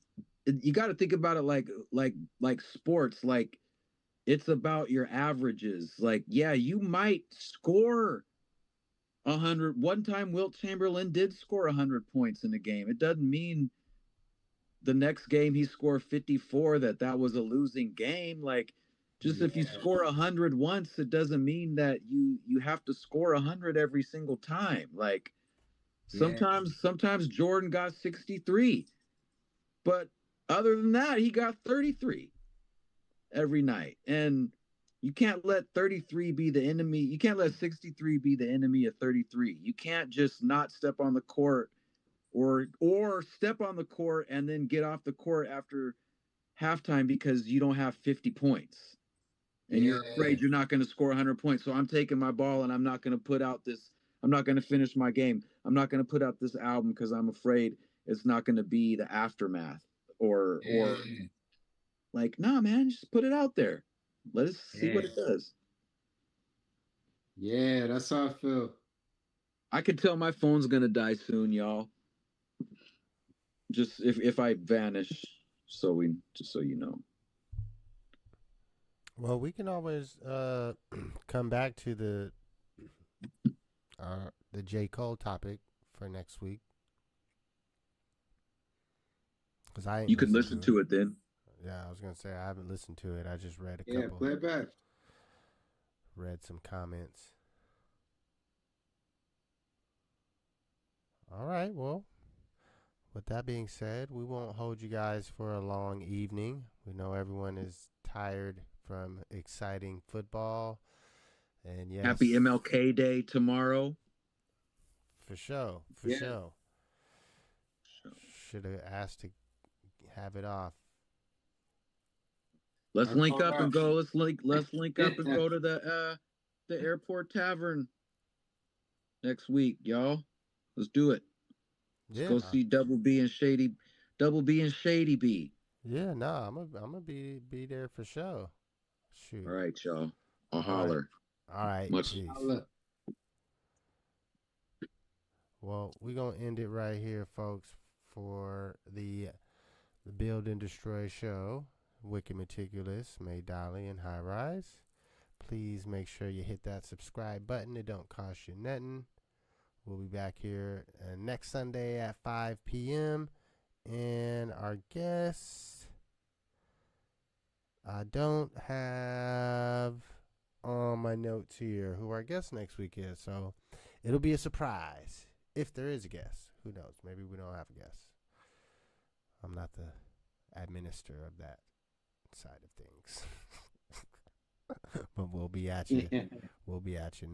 you got to think about it like sports. Like, it's about your averages. Like, yeah, you might score 100. One time Wilt Chamberlain did score 100 points in a game. It doesn't mean the next game he scored 54 that was a losing game. Like, just if you score 100 once, it doesn't mean that you have to score 100 every single time. Like, Sometimes Jordan got 63. But other than that, he got 33 every night. And you can't let 33 be the enemy. You can't let 63 be the enemy of 33. You can't just not step on the court or step on the court and then get off the court after halftime because you don't have 50 points. And you're afraid you're not going to score 100 points. So I'm taking my ball and I'm not going to put out this. I'm not going to finish my game. I'm not going to put out this album because I'm afraid it's not going to be the aftermath or like, nah, man, just put it out there. Let us see what it does. Yeah, that's how I feel. I can tell my phone's going to die soon, y'all. Just if I vanish, just so you know. Well, we can always come back to the J. Cole topic for next week. You could listen to it then. Yeah, I was gonna say I haven't listened to it. I just read a couple. Yeah, play it back. Read some comments. All right, well, with that being said, we won't hold you guys for a long evening. We know everyone is tired from exciting football. And yes, happy MLK Day tomorrow. For sure. Should have asked to have it off. Let's link up and go. Let's link up and go to the airport tavern next week, y'all. Let's do it. Let's go see Double B and Shady B. Yeah, I'm gonna be there for sure. Shoot. All right, y'all. I'll holler. All right. Much. Well, we're going to end it right here, folks, for the Build and Destroy show. Wicked Meticulous, May Dolly, and High Rise. Please make sure you hit that subscribe button. It don't cost you nothing. We'll be back here next Sunday at 5 p.m. And our guest, I don't have on my notes here who our guest next week is, so it'll be a surprise if there is a guest. Who knows? Maybe we don't have a guest. I'm not the administrator of that side of things. But we'll be at you. We'll be at you next